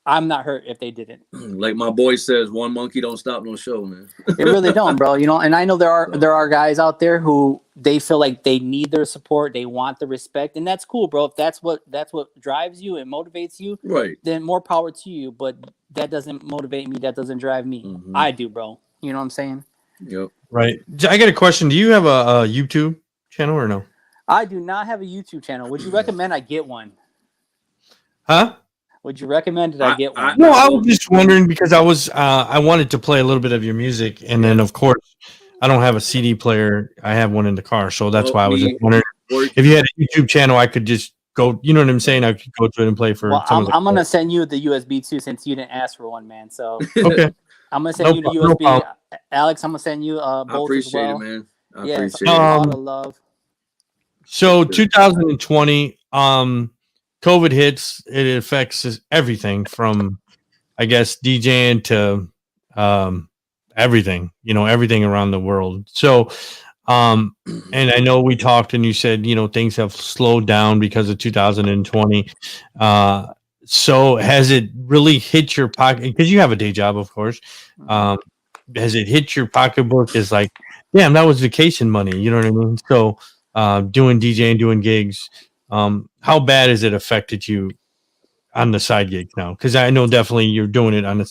I'm not hurt if they didn't. Like my boy says, one monkey don't stop no show, man. It really don't, bro. And I know there are guys out there who they feel like they need their support, they want the respect, and that's cool, bro. If that's what drives you and motivates you, right? Then more power to you. But that doesn't motivate me. That doesn't drive me. I do, bro. You know what I'm saying? Yep. Right. I got a question. Do you have a YouTube channel or no? I do not have a YouTube channel. Would you recommend I get one? Huh? Would you recommend that I get one? No, I was just wondering because I wanted to play a little bit of your music, and then of course I don't have a CD player. I have one in the car, so that's why I was just wondering if you had a YouTube channel, I could just go. You know what I'm saying? I could go to it and play for. Well, I'm gonna send you the USB too, since you didn't ask for one, man. So okay, I'm gonna send you the USB. Alex, I'm gonna send you both I appreciate as well. it, man. I appreciate appreciate a it. lot of love. So 2020, COVID hits. It affects everything from, I guess, DJing to everything. You know, everything around the world. So, and I know we talked, and you said things have slowed down because of 2020. So has it really hit your pocket? Because you have a day job, of course. Has it hit your pocketbook as like, damn, that was vacation money? You know what I mean? So doing DJing, doing gigs, how bad has it affected you on the side gigs now? Because I know definitely you're doing it on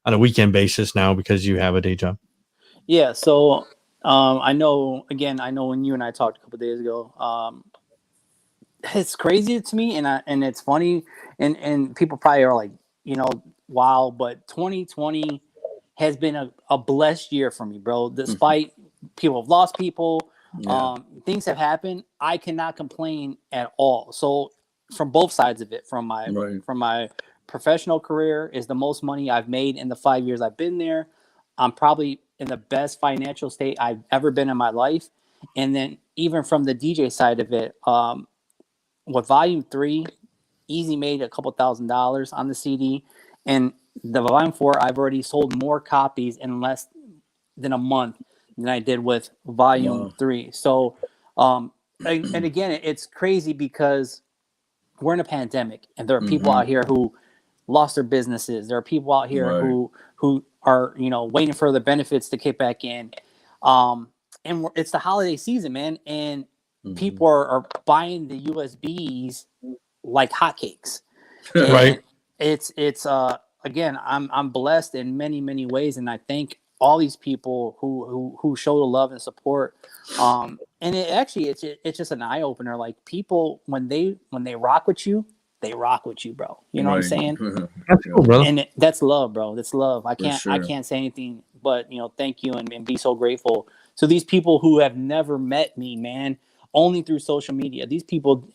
a weekend basis now because you have a day job. Yeah. So I know when you and I talked a couple of days ago, it's crazy to me, and it's funny, and people probably are like, wow, but 2020 has been a blessed year for me, bro. Despite people have lost people, things have happened. I cannot complain at all. So from both sides of it, from my professional career, is the most money I've made in the 5 years I've been there. I'm probably in the best financial state I've ever been in my life. And then even from the DJ side of it, with Volume 3, easy made a couple $1,000s on the CD. And the Volume 4, I've already sold more copies in less than a month than I did with Volume 3. So, and again, it's crazy because we're in a pandemic, and there are people out here who lost their businesses. There are people out here who are waiting for the benefits to kick back in. And it's the holiday season, man, and people are buying the USBs like hotcakes. Right. It's again, I'm blessed in many ways, and I thank all these people who show the love and support. And it's just an eye opener. Like, people, when they rock with you, they rock with you, bro. You know what I'm saying? That's cool, brother. And that's love, bro. That's love. I can't say anything but thank you and be so grateful to these people who have never met me, man, only through social media. These people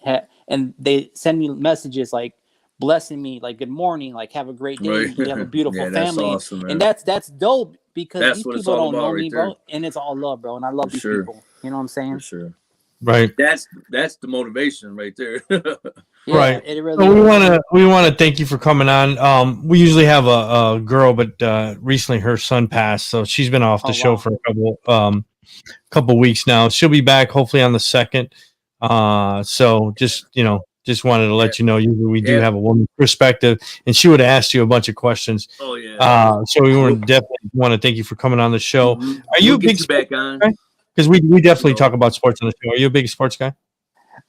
and they send me messages like blessing me, like good morning, like have a great day, you have a beautiful family. Awesome, man. And that's dope, because That's these people don't know me, bro, and it's all love, bro. And I love these people. You know what I'm saying? For sure. Right. That's the motivation right there. Yeah, right. It really so we want to thank you for coming on. We usually have a girl, but recently her son passed, so she's been off the show for a couple weeks now. She'll be back hopefully on the 2nd. So just wanted to let you know, usually we do have a woman's perspective, and she would have asked you a bunch of questions. Oh yeah. So we definitely want to thank you for coming on the show. Are you a big sports guy? Because we definitely talk about sports on the show. Are you a big sports guy?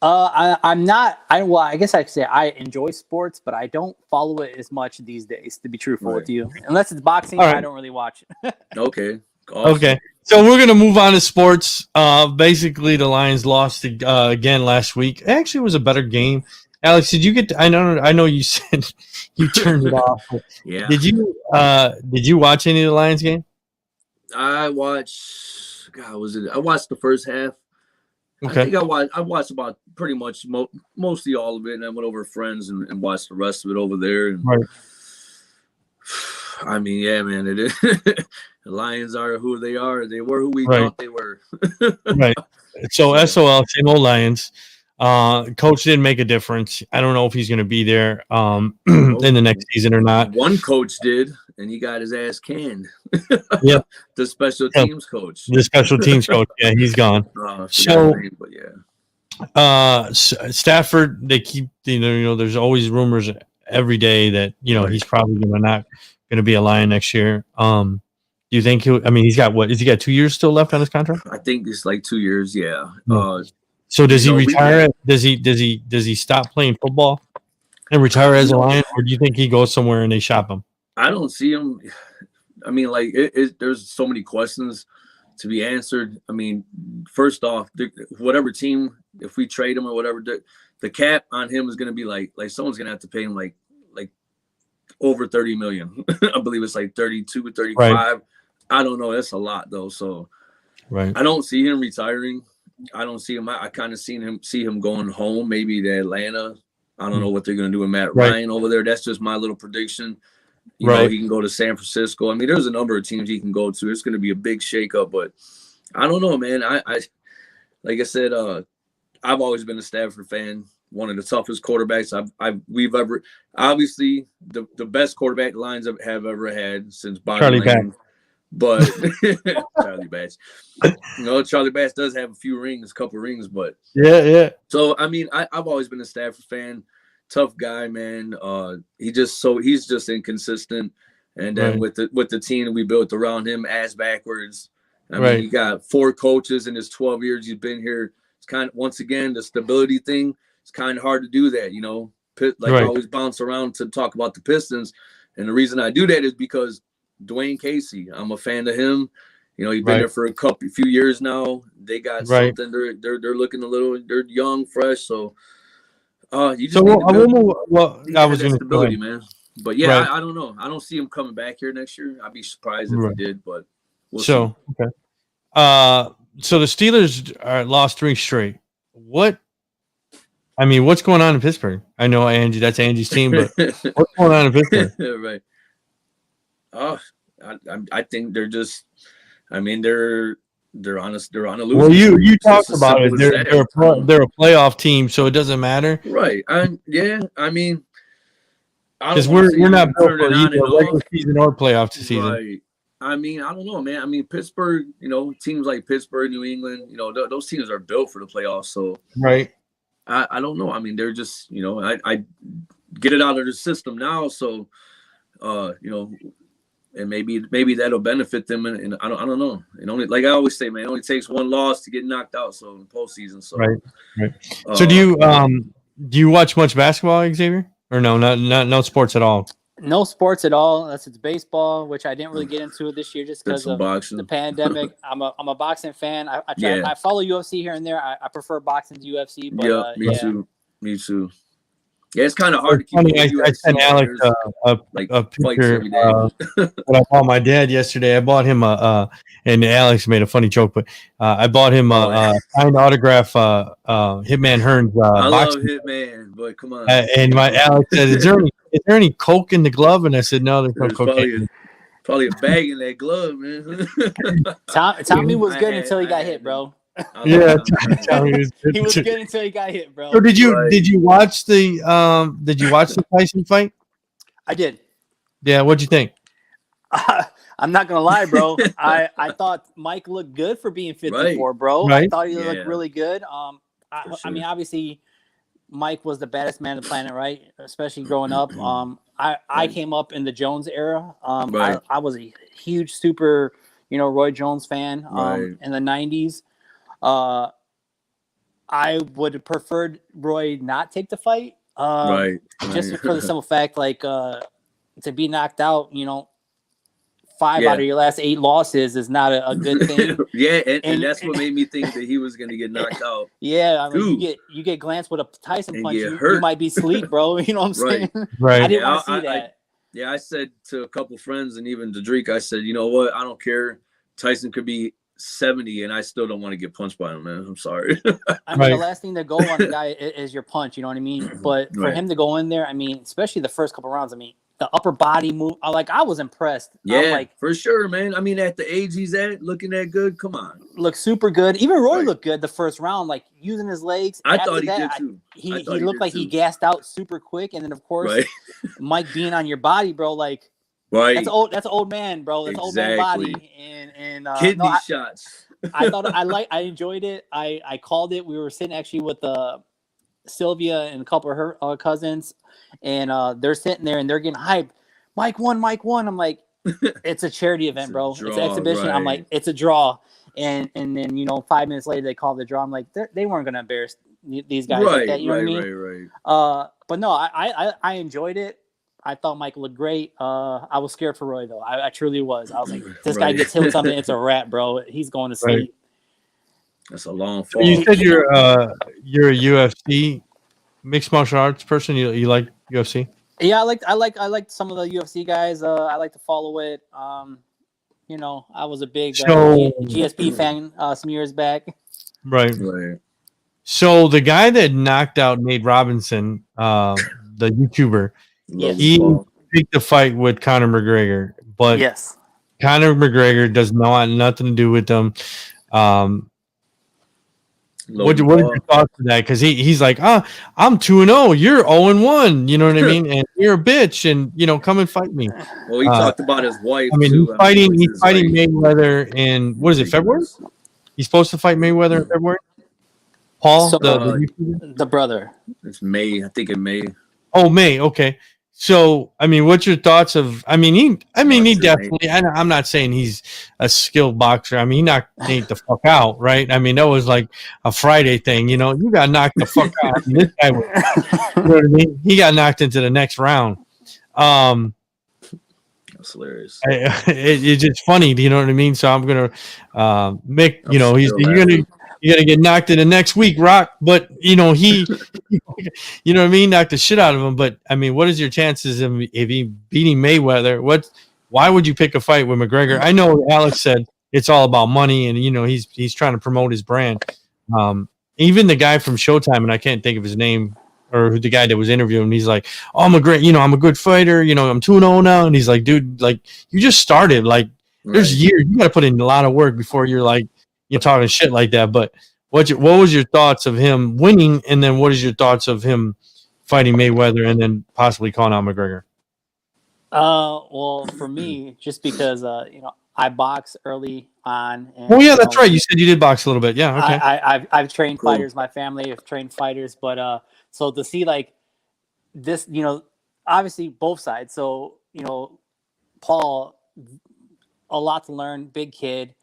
I'm not. I guess I could say I enjoy sports, but I don't follow it as much these days, to be truthful with you. Unless it's boxing, I don't really watch it. Okay. Awesome. Okay. So we're gonna move on to sports. Basically, the Lions lost again last week. It actually was a better game. Alex, did you get? I know you said you turned it off. Yeah. Did you watch any of the Lions game? I watched. God, I watched the first half. Okay. I think I watched about pretty much mostly all of it, and I went over to friends and watched the rest of it over there. And, right. I mean, yeah, man, it is. The Lions are who they are. They were who we thought they were. Right. So SOL, same old Lions. Coach didn't make a difference. I don't know if he's going to be there in the next season or not. One coach did, and he got his ass canned. Yeah. The special teams coach. The special teams coach. Yeah, he's gone. Stafford, they keep, there's always rumors every day that, he's probably not going to be a Lion next year. Do you think he's got what? Has he got 2 years still left on his contract? I think it's like 2 years. Yeah. So does he retire? Does he stop playing football and retire as a Lion, or do you think he goes somewhere and they shop him? I don't see him. I mean, like there's so many questions to be answered. I mean, first off, whatever team, if we trade him or whatever, the cap on him is going to be like someone's going to have to pay him like over 30 million. I believe it's like 32 or 35. Right. I don't know. That's a lot though. So right. I don't see him retiring. I don't see him. I kind of see him going home, maybe to Atlanta. I don't know what they're going to do with Matt Ryan over there. That's just my little prediction. You know, he can go to San Francisco. I mean, there's a number of teams he can go to. It's going to be a big shakeup, but I don't know, man. I like I said, I've always been a Stafford fan. One of the toughest quarterbacks we've ever. Obviously, the best quarterback lines have ever had since Bobby Charlie Lane. Batch. But Charlie Batch, you know, Charlie Batch does have a couple rings, but yeah. So I mean, I've always been a Stafford fan. Tough guy, man. He's just inconsistent, and then with the team that we built around him, ass backwards. I mean, he got 4 coaches in his 12 years he's been here. It's kind of, once again, the stability thing. It's kind of hard to do that, you know. I always bounce around to talk about the Pistons, and the reason I do that is because Dwayne Casey. I'm a fan of him. You know, he's been there for a few years now. They got something. They're looking they're young, fresh. So, you just need I was going to stability, man. But yeah, I don't know. I don't see him coming back here next year. I'd be surprised if he did, but we'll see. Okay. So the Steelers lost 3 straight. What's going on in Pittsburgh? I know Angie. That's Angie's team, but what's going on in Pittsburgh? Right. Oh, I think they're just. I mean, they're on a losing. Well, you talked about it. They're a playoff team, so it doesn't matter. Right. I mean, because we're not built for either regular season or playoff season. Right. I mean, I don't know, man. I mean, Pittsburgh. You know, teams like Pittsburgh, New England. You know, those teams are built for the playoffs. So I don't know. I mean, they're just, you know, I get it out of the system now. So, you know, and maybe that'll benefit them. And I don't know. It only, like I always say, man, it only takes one loss to get knocked out. So in the postseason. So right. So do you watch much basketball, Xavier? Or no sports at all? No sports at all. Unless it's baseball, which I didn't really get into this year just because of the pandemic. I'm a boxing fan. I follow UFC here and there. I prefer boxing to UFC. But, me too. Yeah, it's kind of hard to keep. I sent Alex a picture that I bought my dad yesterday. I bought him and Alex made a funny joke, but I bought him a signed autograph Hitman Hearns. I love Hitman, but come on. And my Alex said, "Is there any coke in the glove?" And I said, "No, there's no cocaine." Probably a bag in that glove, man. Tommy was good until he got hit, bro. Yeah, he was good until he got hit, bro. So did you watch the Tyson fight? I did. Yeah, what'd you think? I'm not gonna lie, bro. I thought Mike looked good for being 54, bro. I thought he looked really good. I mean, obviously, Mike was the baddest man on the planet, right? Especially growing up. I came up in the Jones era. I was a huge super, Roy Jones fan in the 90s. I would have preferred Roy not take the fight. Just for the simple fact, to be knocked out, 5 out of your last 8 losses is not a good thing. and that's what made me think that he was going to get knocked out. Yeah, I mean, you get glanced with a Tyson punch, you might be asleep, bro. You know what I'm saying? Right. I didn't want to see that. I said to a couple friends and even to Drake, I said, you know what? I don't care. Tyson could be 70 and I still don't want to get punched by him, man. I'm sorry. I mean, the last thing to go on the guy is your punch, you know what I mean? But for him to go in there, I mean, especially the first couple rounds, I mean, the upper body move, I was impressed. Yeah, for sure, man. I mean, at the age he's at, looking that good, come on. Looked super good. Even Roy looked good the first round, using his legs. I thought he did too. He looked like he gassed out super quick. And then, of course, Mike being on your body, bro, that's an old man, bro. That's old man body. And kidney shots. I enjoyed it. I called it. We were sitting actually with Sylvia and a couple of her cousins, and they're sitting there and they're getting hyped. Mike won. I'm like, it's a charity event, bro. It's an exhibition. I'm like, it's a draw. And then 5 minutes later they called the draw. I'm like, they weren't gonna embarrass these guys like that. You know what I mean? Right. But no, I enjoyed it. I thought Mike looked great. I was scared for Roy though. I truly was. I was like, this guy gets hit with something, it's a wrap, bro. He's going to sleep. Right. That's a long So fall. you said you're a UFC mixed martial arts person. You like UFC? Yeah, I like some of the UFC guys. I like to follow it. I was a big GSP fan some years back. Right. Right. So the guy that knocked out Nate Robinson, the YouTuber, Yes. he picked the fight with Conor McGregor, but Yes. Conor McGregor does not want nothing to do with them. What are your thoughts on that? Because he's like, I'm 2-0, you're 0-1. You know what I mean? And you're a bitch, and come and fight me. Well, he talked about his wife. I mean, too. he's fighting Mayweather in what is it, February? He's supposed to fight Mayweather in February. Paul, So, the brother. It's May, I think in May. Oh, May. Okay. So, I mean, what's your thoughts of? I mean, he definitely. I'm not saying he's a skilled boxer. I mean, he knocked Nate the fuck out, right? I mean, that was like a Friday thing. You got knocked the fuck out. I mean, this guy was, you know what I mean? He got knocked into the next round. That's hilarious. It's just funny. You know what I mean? So I'm gonna, Mick. You're gonna get knocked in the next week, Rock. But he, you know what I mean, knocked the shit out of him. But I mean, what is your chances of if he beating Mayweather? Why would you pick a fight with McGregor? I know Alex said it's all about money, and he's trying to promote his brand. Even the guy from Showtime, and I can't think of his name, or the guy that was interviewing, he's like, "Oh, I'm a good fighter. I'm 2-0 now," and he's like, "Dude, like you just started. Like there's years you got to put in a lot of work before you're talking shit like that." But what was your thoughts of him winning, and then what is your thoughts of him fighting Mayweather and then possibly calling out McGregor? Well, for me, just because I boxed early on. And, that's right. You said you did box a little bit. Yeah, okay. I've trained fighters. My family have trained fighters, but so to see like this, obviously both sides. So Paul, a lot to learn. Big kid.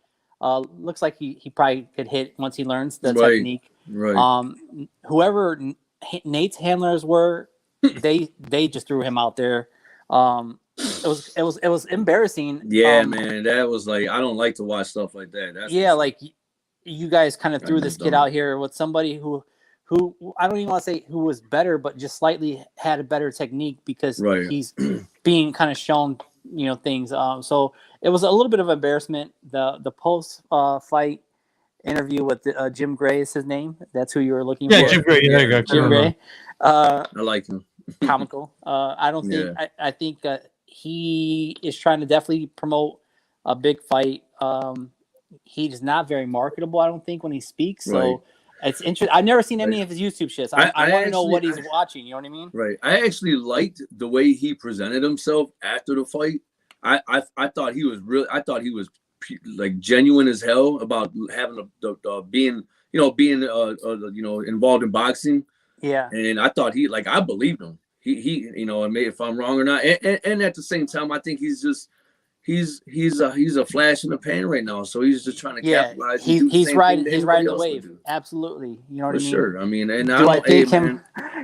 Looks like he probably could hit once he learns the technique. Right. Whoever Nate's handlers were, they just threw him out there. It was embarrassing. Yeah, man, that was like, I don't like to watch stuff like that. Like you guys kind of threw this kid out here with somebody who I don't even want to say who was better, but just slightly had a better technique because he's being kind of shown things. So it was a little bit of embarrassment. The post fight interview with Jim Gray is his name. That's who you were looking for. Yeah, Jim Gray. There you go. Jim Gray. I like him. Comical. I don't think. I think he is trying to definitely promote a big fight. He's not very marketable, I don't think, when he speaks. So it's interesting. I've never seen any of his YouTube shits. I want to know what he's watching. You know what I mean? Right. I actually liked the way he presented himself after the fight. I thought he was real. I thought he was like genuine as hell about having being involved in boxing. Yeah. And I thought I believed him. He if I'm wrong or not. And at the same time, I think he's a flash in the pan right now. So he's just trying to capitalize. He's riding the wave. Absolutely. You know what I mean? Sure. I mean, and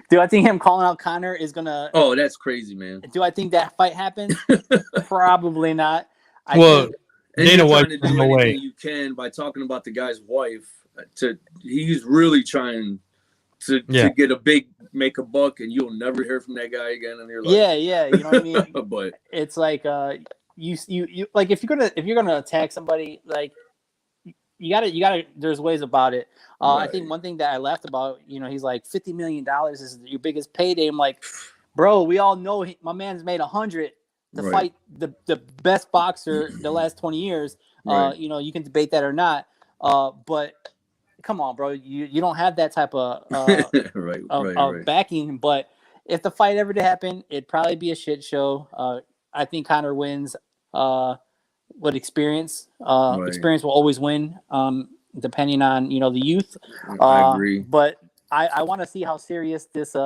do I think him calling out Conor is gonna? Oh, that's crazy, man. Do I think that fight happens? Probably not. Dana White to do anything you can by talking about the guy's wife. He's really trying to get make a buck, and you'll never hear from that guy again in your life. Yeah, you know what I mean. But it's like you like if you're gonna attack somebody, like you gotta. There's ways about it. I think one thing that I laughed about, he's like $50 million is your biggest payday. I'm like, bro, we all know my man's made 100 to fight the best boxer the last 20 years. You can debate that or not. But come on, bro, you don't have that type of backing. But if the fight ever did happen, it'd probably be a shit show. I think Conor wins. What experience? Experience will always win. Depending on the youth. I agree. But I want to see how serious this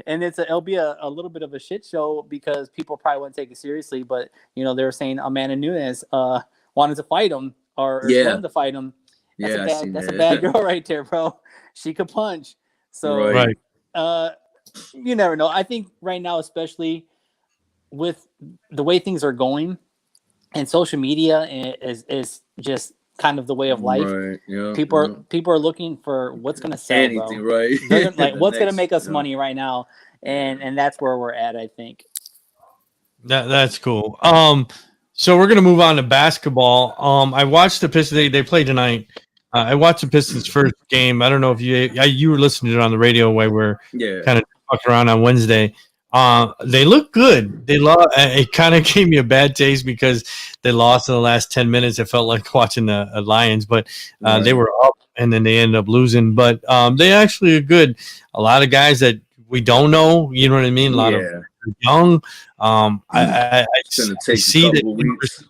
and it'll be a little bit of a shit show because people probably wouldn't take it seriously. But they were saying Amanda Nunes wanted to fight him or wanted to fight him. That's a bad girl right there, bro. She could punch. So you never know. I think right now, especially with the way things are going, and social media is just kind of the way of life. Right. Yeah. People are looking for what's going to sell, Anything, bro. right? They're gonna, like The what's going to next, make us yeah. money right now, and that's where we're at, I think. That's cool. So we're gonna move on to basketball. I watched the Pistons. They played tonight. I watched the Pistons' first game. I don't know if you were listening to it on the radio while we're Yeah. kind of fucking around on Wednesday. They look good. They it kind of gave me a bad taste because they lost in the last 10 minutes. It felt like watching the Lions, but they were up and then they ended up losing. But they actually are good. A lot of guys that we don't know. You know what I mean? A lot of young. I It's gonna take see a that couple weeks.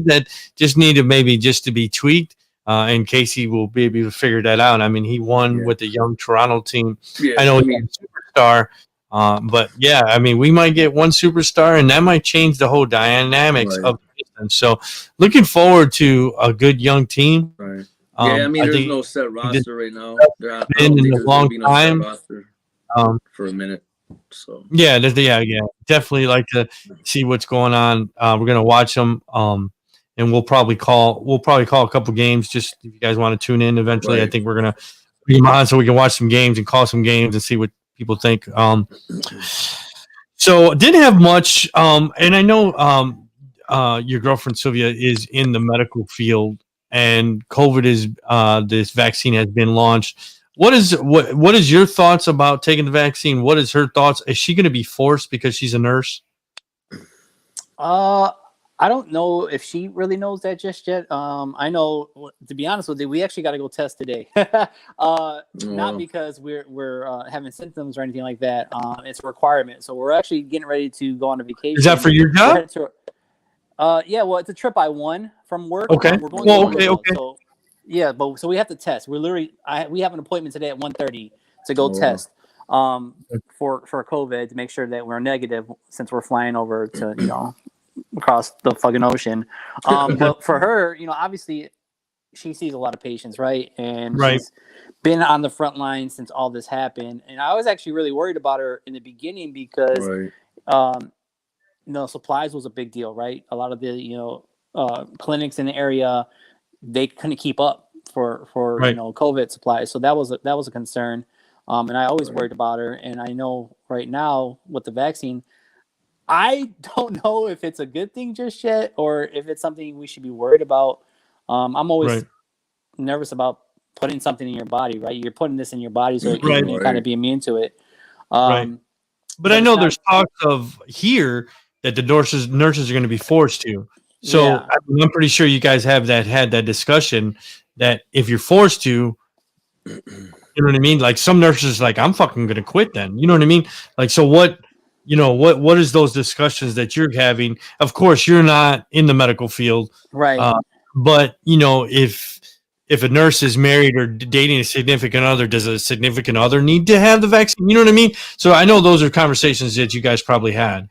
that just need to maybe just to be tweaked. And Casey will be able to figure that out. I mean, he won with the young Toronto team. Yeah. I know he's a superstar, but yeah, I mean, we might get one superstar, and that might change the whole dynamics of the Pistons. So, looking forward to a good young team. Right. Yeah, I mean, there's no set roster right now. I don't in think a there's long gonna be no set time. roster for a minute. So yeah, definitely like to see what's going on. We're gonna watch them, and we'll probably call a couple games just if you guys want to tune in. Eventually, I Right. think we're gonna bring them on so we can watch some games and call some games and see what people think. So didn't have much, and I know your girlfriend Sylvia is in the medical field, and COVID is this vaccine has been launched. What is your thoughts about taking the vaccine? What is her thoughts? Is she going to be forced because she's a nurse? I don't know if she really knows that just yet. I know, to be honest with you, we actually got to go test today. Not because we're having symptoms or anything like that. It's a requirement. So we're actually getting ready to go on a vacation. Is that for your job? Yeah, well, it's a trip I won from work. Okay. We're going okay. So, yeah, so we have to test. We're literally we have an appointment today at 1:30 to go test for COVID to make sure that we're negative since we're flying over to across the fucking ocean. But for her, obviously she sees a lot of patients, right? And she's been on the front line since all this happened. And I was actually really worried about her in the beginning because supplies was a big deal, right? A lot of the clinics in the area, they couldn't keep up for COVID supplies. So that was a concern. And I always worried about her. And I know right now with the vaccine, I don't know if it's a good thing just yet or if it's something we should be worried about. I'm always nervous about putting something in your body, right? You're putting this in your body so you can kind of be immune to it. But I know there's talks of here that the nurses are going to be forced to. So I'm pretty sure you guys had that discussion that if you're forced to, you know what I mean? Like some nurses like, I'm fucking going to quit then. You know what I mean? Like, so what is those discussions that you're having? Of course, you're not in the medical field. Right. But, if a nurse is married or dating a significant other, does a significant other need to have the vaccine? You know what I mean? So I know those are conversations that you guys probably had.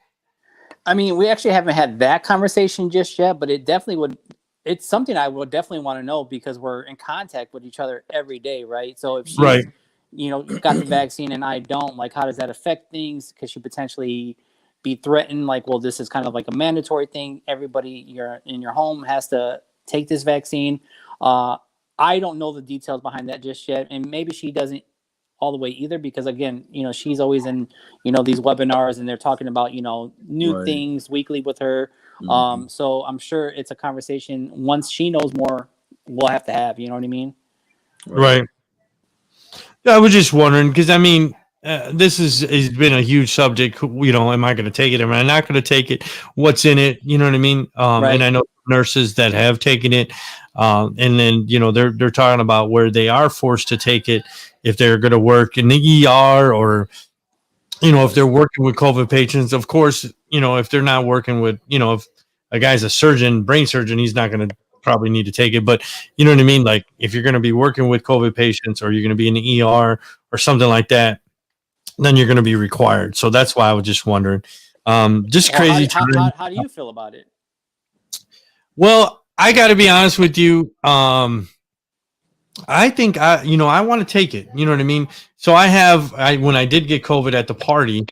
I mean, we actually haven't had that conversation just yet, but it definitely would. It's something I would definitely want to know because we're in contact with each other every day, right? So if she's, got the vaccine and I don't, like, how does that affect things? Could she potentially be threatened? Like, well, this is kind of like a mandatory thing. Everybody in your home has to take this vaccine. I don't know the details behind that just yet, and maybe she doesn't all the way either because again, she's always in these webinars and they're talking about new things weekly with her. So I'm sure it's a conversation once she knows more we'll have to have. You know what I mean? Right. I was just wondering because I mean this has been a huge subject. Am I going to take it? Am I not going to take it? What's in it? You know what I mean? And I know nurses that have taken it, and then they're talking about where they are forced to take it if they're going to work in the ER or if they're working with COVID patients. Of course, if they're not working with if a guy's a surgeon, brain surgeon, he's not going to probably need to take it. But you know what I mean? Like if you're going to be working with COVID patients or you're going to be in the ER or something like that, then you're going to be required. So that's why I was just wondering. Just crazy. How do you feel about it? Well, I got to be honest with you. I think I want to take it. You know what I mean? So when I did get COVID at the party,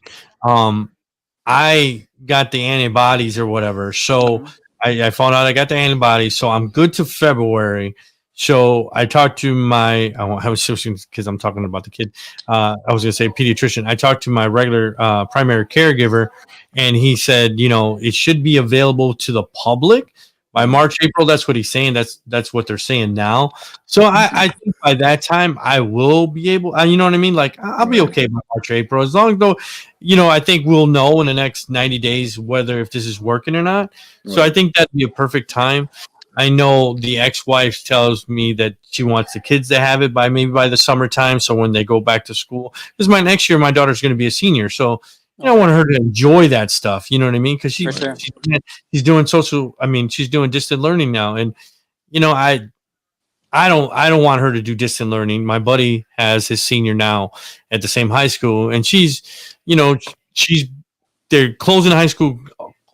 I got the antibodies or whatever. So I found out I got the antibodies. So I'm good to February. So I talked to my, I was because I'm talking about the kid. I was going to say pediatrician. I talked to my regular primary caregiver, and he said, it should be available to the public by March, April. That's what he's saying. That's what they're saying now. So I think by that time I will be able, you know what I mean? Like I'll be okay by March, April, as long as though, I think we'll know in the next 90 days whether if this is working or not. So I think that'd be a perfect time. I know the ex-wife tells me that she wants the kids to have it maybe by the summertime. So when they go back to school, because next year my daughter's going to be a senior. So I want her to enjoy that stuff. You know what I mean? Because she's doing she's doing distant learning now, and I don't want her to do distant learning. My buddy has his senior now at the same high school, and she's they're closing high school,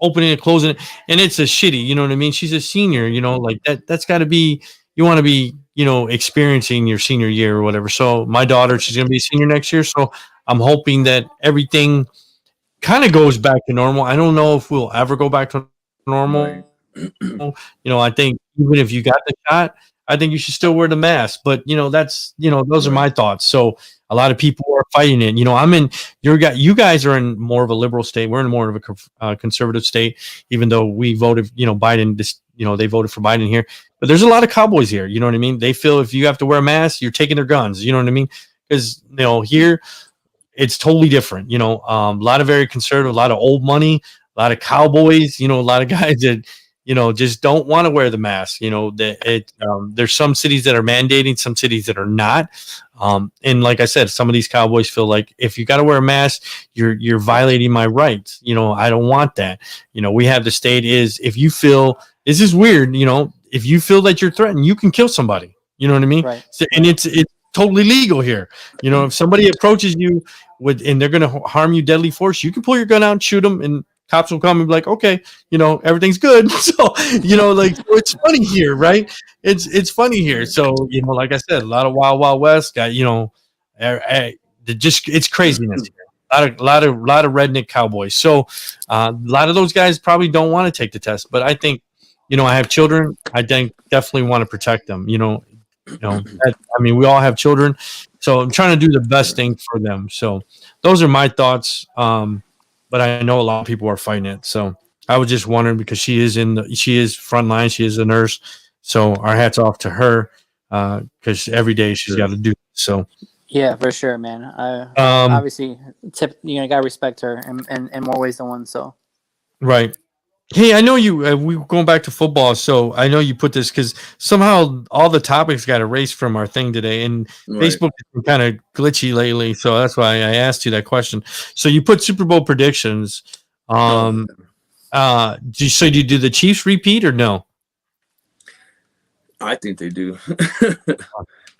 opening and closing it, and it's a shitty. You know what I mean? She's a senior. Like that. That's got to be. You want to be experiencing your senior year or whatever. So my daughter, she's going to be a senior next year. So I'm hoping that everything kind of goes back to normal. I don't know if we'll ever go back to normal. I think even if you got the shot, I think you should still wear the mask. But that's those are my thoughts. So a lot of people are fighting it. I'm in you guys are in more of a liberal state. We're in more of a conservative state, even though we voted, Biden, they voted for Biden here. But there's a lot of cowboys here. You know what I mean? They feel if you have to wear a mask, you're taking their guns. You know what I mean? Because here it's totally different. A lot of very conservative, a lot of old money, a lot of cowboys. A lot of guys that just don't want to wear the mask. There's some cities that are mandating, some cities that are not. And like I said, some of these cowboys feel like if you got to wear a mask, you're violating my rights. I don't want that. We have the state is if you feel this is weird. If you feel that you're threatened, you can kill somebody. You know what I mean? Right. So, and it's totally legal here. If somebody approaches you and they're going to harm you deadly force, you can pull your gun out and shoot them, and cops will come and be like, okay, everything's good. So, so it's funny here, right? It's funny here. So, like I said, a lot of Wild West got, it's craziness here. A lot of redneck cowboys. So, a lot of those guys probably don't want to take the test, but I think, I have children. I think definitely want to protect them. We all have children, so I'm trying to do the best thing for them. So, those are my thoughts. But I know a lot of people are fighting it. So I was just wondering because she is frontline. She is a nurse. So our hats off to her because every day she's got to do. So yeah, for sure, man. Obviously, gotta respect her in more ways than one. So right. Hey, I know you. We were going back to football, so I know you put this because somehow all the topics got erased from our thing today, and Facebook has been kind of glitchy lately, so that's why I asked you that question. So you put Super Bowl predictions. Do you do the Chiefs repeat or no? I think they do.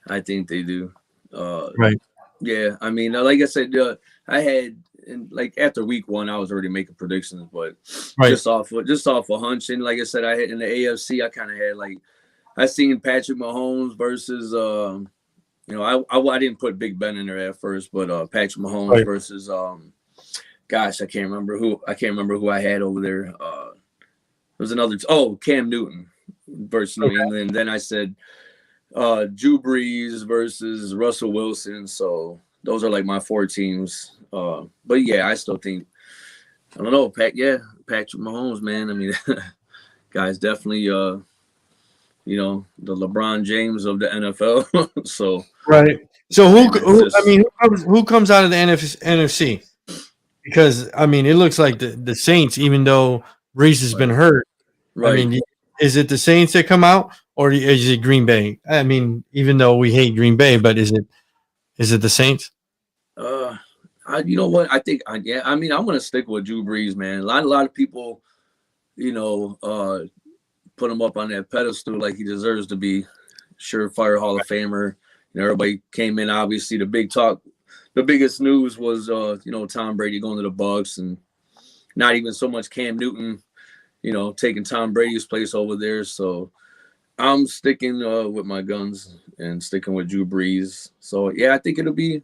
I think they do. Right. Yeah, I mean, like I said, I had. And like after week 1, I was already making predictions, but just off a hunch. And like I said, I had in the AFC, I kind of had I seen Patrick Mahomes versus I didn't put Big Ben in there at first, but Patrick Mahomes versus gosh, I can't remember who I had over there. There was another Cam Newton versus New England. Then I said Drew Brees versus Russell Wilson. So those are like my 4 teams. But yeah, I still think I don't know, Patrick Mahomes, man. I mean, guy's definitely the LeBron James of the NFL. So right. So who comes out of the NFC? Because I mean, it looks like the Saints, even though Brees has been hurt. Right. I mean, is it the Saints that come out, or is it Green Bay? I mean, even though we hate Green Bay, but is it the Saints? You know what? I think I mean, I'm gonna stick with Drew Brees, man. A lot of people, put him up on that pedestal like he deserves to be, surefire Hall of Famer. Everybody came in. Obviously, the biggest news was Tom Brady going to the Bucs, and not even so much Cam Newton, taking Tom Brady's place over there. So I'm sticking with my guns and sticking with Drew Brees. So yeah, I think it'll be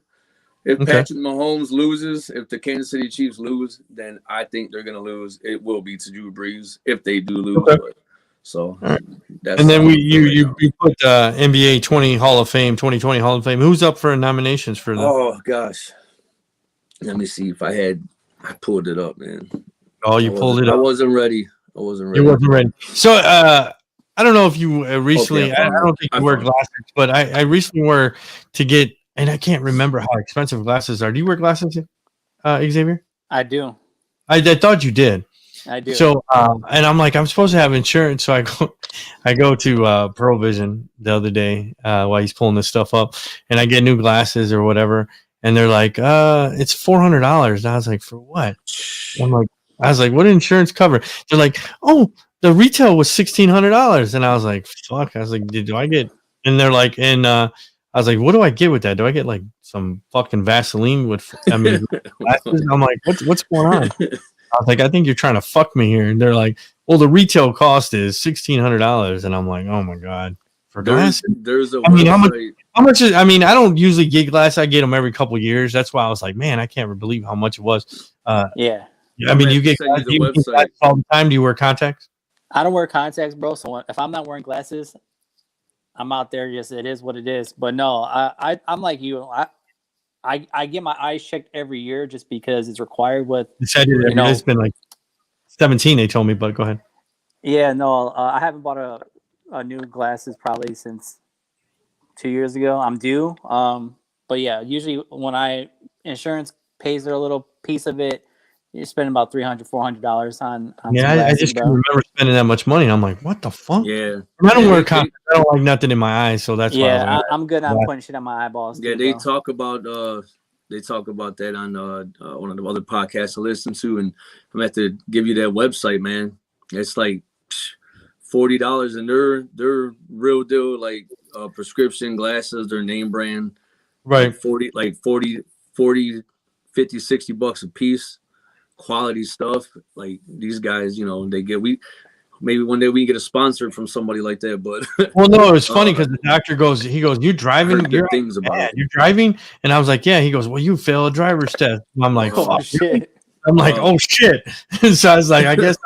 If Okay. Patrick Mahomes loses, if the Kansas City Chiefs lose, then I think they're gonna lose. It will be to Drew Brees if they do lose. Okay. But, so All right. that's And then how I feel right now. you put NBA 2020 Hall of Fame. Who's up for nominations for the? Oh gosh, let me see if I pulled it up, man. Oh, you pulled it I up. wasn't ready. I wasn't ready. You wasn't ready. So I don't know if you recently. Okay, I don't think you wear glasses, but I recently were to get, and I can't remember how expensive glasses are. Do you wear glasses, Xavier? I do. I thought you did. I do. So, and I'm like, I'm supposed to have insurance, so I go to Pearl Vision the other day while he's pulling this stuff up, and I get new glasses or whatever, and they're like, it's $400. And I was like, for what? I was like, what did insurance cover? They're like, oh, the retail was $1,600, and I was like, fuck. I was like, do I get? And they're like, and I was like, what do I get with that? Do I get like some fucking Vaseline with? I mean, glasses? I'm like, what's going on? I was like, I think you're trying to fuck me here. And they're like, well, the retail cost is $1,600. And I'm like, oh my God. For glasses? There's a I mean, website. how much is, I mean, I don't usually get glasses. I get them every couple of years. That's why I was like, man, I can't believe how much it was. Yeah. I mean, you get send do you you the get glasses all the time. Do you wear contacts? I don't wear contacts, bro. So if I'm not wearing glasses, I'm out there. Just it is what it is. But no, I'm like you. I get my eyes checked every year just because it's required. With It's been like 17. They told me, but go ahead. Yeah, no, I haven't bought a new glasses probably since 2 years ago. I'm due. But yeah, usually when insurance pays their little piece of it, you're spending about $300, $400 on Yeah, glasses, I just can't remember spending that much money. And I'm like, what the fuck? Yeah. And I don't wear contacts. I don't like nothing in my eyes, so that's why. Yeah, I'm good on putting shit on my eyeballs. Yeah, too, they bro. talk about that on one of the other podcasts I listen to, and I'm gonna have to give you that website, man. It's like $40, and they're real deal, like prescription glasses, their name brand, right? Like 40, 50, $60 a piece, quality stuff. Like these guys, maybe one day we can get a sponsor from somebody like that. But well, no, it's funny because the doctor goes, you're driving, you're driving, and I was like, yeah. He goes, well, you fail a driver's test. And I'm like, oh shit. I'm like, oh shit. So I was like, I guess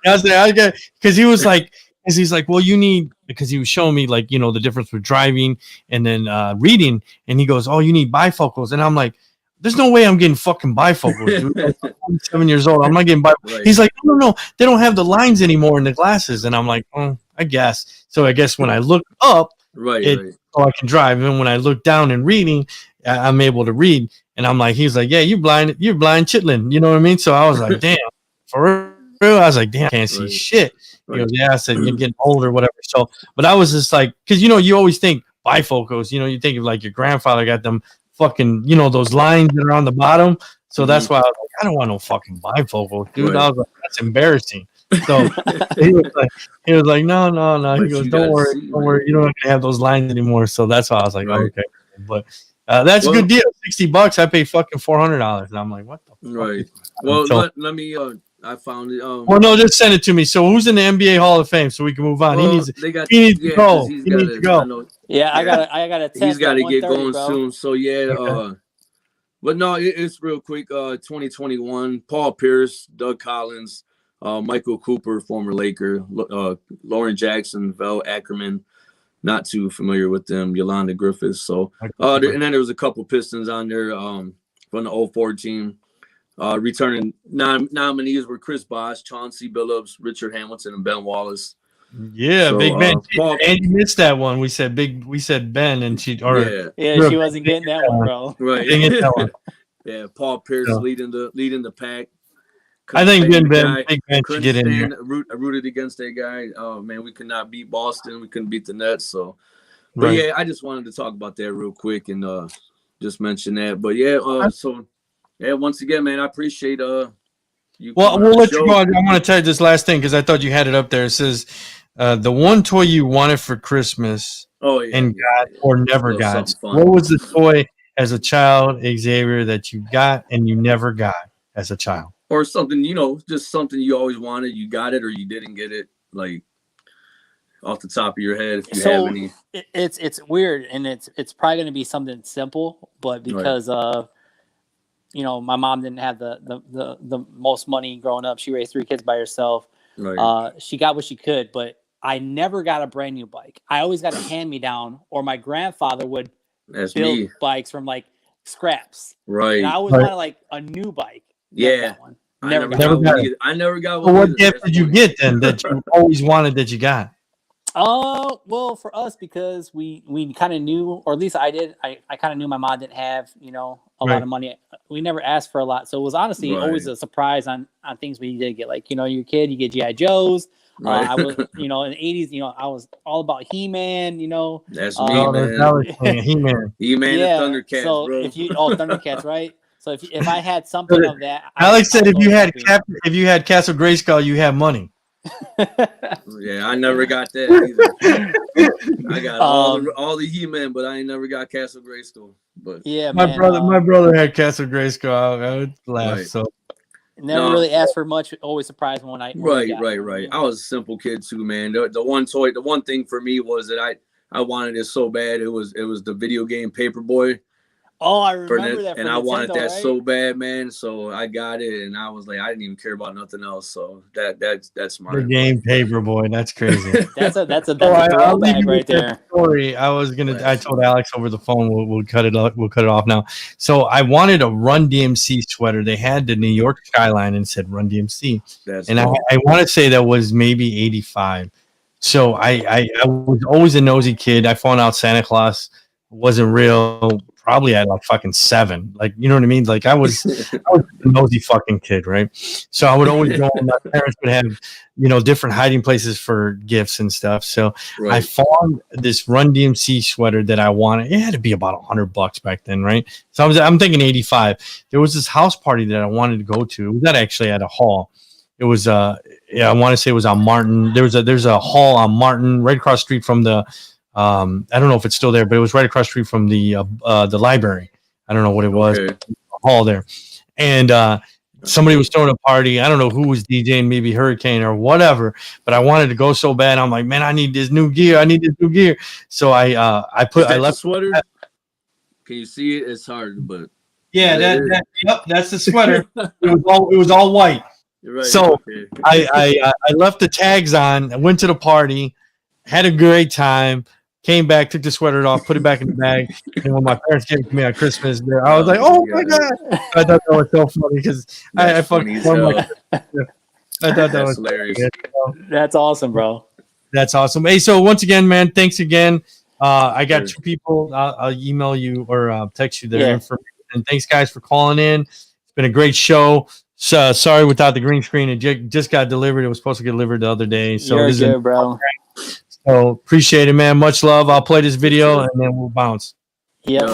I get, because he was like, he's like, well, you need, because he was showing me like, the difference with driving and then reading, and he goes, oh, you need bifocals, and I'm like, there's no way I'm getting fucking bifocals, dude. I'm 7 years old. I'm not getting bifocals. Right. He's like, no, they don't have the lines anymore in the glasses, and I'm like, oh, I guess. So I guess when I look up, so I can drive, and when I look down and reading, I'm able to read. And I'm like, he's like, yeah, you're blind chitlin. You know what I mean? So I was like, damn, for real. I was like, damn, I can't see shit. He goes, yeah. I said, you're getting older, whatever. So, but I was just like, because you always think bifocals. You think of like your grandfather got them fucking, those lines that are on the bottom. So that's why I was like, I don't want no fucking bifocals, dude. I was like, that's embarrassing. So he was like, no. He goes, don't worry, you don't have to have those lines anymore. So that's why I was like, okay, but. That's a good deal. $60. I paid fucking $400, and I'm like, what the fuck? Right. Well, so, let me. I found it. Well, no, just send it to me. So, who's in the NBA Hall of Fame? So we can move on. He needs to go. He needs to go. Yeah, I got a test. He's got to get going bro. soon. So yeah. Okay. But no, it's real quick. 2021. Paul Pierce, Doug Collins, Michael Cooper, former Laker, Lauren Jackson, Vel Ackerman. Not too familiar with them, Yolanda Griffiths. So, and then there was a couple Pistons on there from the 04 team. Returning nominees were Chris Bosh, Chauncey Billups, Richard Hamilton, and Ben Wallace. Yeah, so, Big Ben. And you missed that one. We said Ben, and she she wasn't getting that one, bro. Right. That one. Yeah, Paul Pierce leading the pack. I think Big Ben should get in here. I rooted against that guy. Oh man, we could not beat Boston. We couldn't beat the Nets. So, but yeah, I just wanted to talk about that real quick and just mention that. But yeah, once again, man, I appreciate you. Well, we'll let you go. I want to tell you this last thing because I thought you had it up there. It says the one toy you wanted for Christmas and got or never got. What was the toy as a child, Xavier, that you got and you never got as a child? Or something, just something you always wanted, you got it or you didn't get it, like off the top of your head, if you have any. It's weird, and it's probably going to be something simple, but because of my mom didn't have the most money growing up. She raised 3 kids by herself. Right. She got what she could, but I never got a brand new bike. I always got a hand me down, or my grandfather would That's build me. bikes from like scraps. Right. And I always wanted like a new bike. Never Yeah. got one. I Never never got got one. one either. I never got So one what either. gift That's did you funny. get then that you always wanted that you got? Oh, well, for us, because we kind of knew, or at least I did, I kind of knew my mom didn't have, a lot of money. We never asked for a lot. So it was honestly always Right. a surprise on things we did get. Like, you're a kid, you get G.I. Joes. Right. I was, in the 80s, I was all about He-Man, That's Oh, me, that's man. Alex saying, He-Man. He-Man yeah. and Thundercats, So bro. Thundercats, right? So if I had something of that, Alex said I was if you always had happy. if you had Castle Grayskull, you had money. Yeah, I never got that either. I got all the He-Man, but I ain't never got Castle Grayskull. But Yeah, My man. brother had Castle Grayskull. I would laugh. Right. So Never really asked for much. Always surprised when I right. got it. I was a simple kid too, man. The one thing for me was that I wanted it so bad. It was the video game Paperboy. Oh, I remember that. And for I Nintendo, wanted that right? so bad, man. So I got it, and I was like, I didn't even care about nothing else. So that's the mine. game Paperboy. That's crazy. That's a I'll leave throwback you right with that there. story. I told Alex over the phone. We'll cut it off. We'll cut it off now. So I wanted a Run DMC sweater. They had the New York skyline and said Run DMC. And I want to say that was maybe 85. So I was always a nosy kid. I found out Santa Claus wasn't real probably at like fucking 7. Like, you know what I mean? Like I was a nosy fucking kid, right? So I would always go, my parents would have, different hiding places for gifts and stuff. So I found this Run DMC sweater that I wanted. It had to be about $100 back then, right? So I'm thinking 85. There was this house party that I wanted to go to. It was not actually at a hall. It was I want to say it was on Martin. There's a hall on Martin right across the street from the I don't know if it's still there, but it was right across the street from the library. I don't know what it was. Okay. Hall there. And somebody was throwing a party. I don't know who was DJing, maybe Hurricane or whatever, but I wanted to go so bad. I'm like, man, I need this new gear. So I left the sweater. Can you see it? It's hard, but yep, that's the sweater. It was all white. Right, so I left the tags on. I went to the party, had a great time. Came back, took the sweater off, put it back in the bag. And when my parents gave it to me on Christmas, I was like, "Oh my god!" I thought that was so funny because I fucking. I thought that was hilarious. That's awesome, bro. That's awesome. Hey, so once again, man, thanks again. I got 2 people. I'll email you or text you their information. And thanks, guys, for calling in. It's been a great show. So sorry without the green screen. It just got delivered. It was supposed to get delivered the other day. So You're good, bro. So appreciate it, man. Much love. I'll play this video and then we'll bounce. Yep.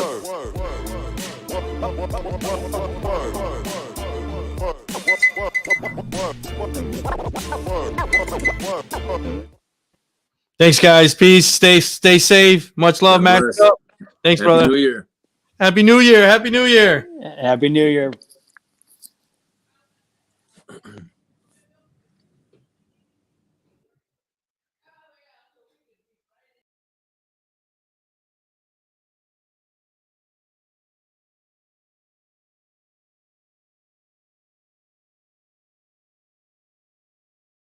Thanks, guys. Peace. Stay safe. Much love, Max. Thanks, brother. Happy New Year. Happy New Year. Happy New Year. Happy New Year.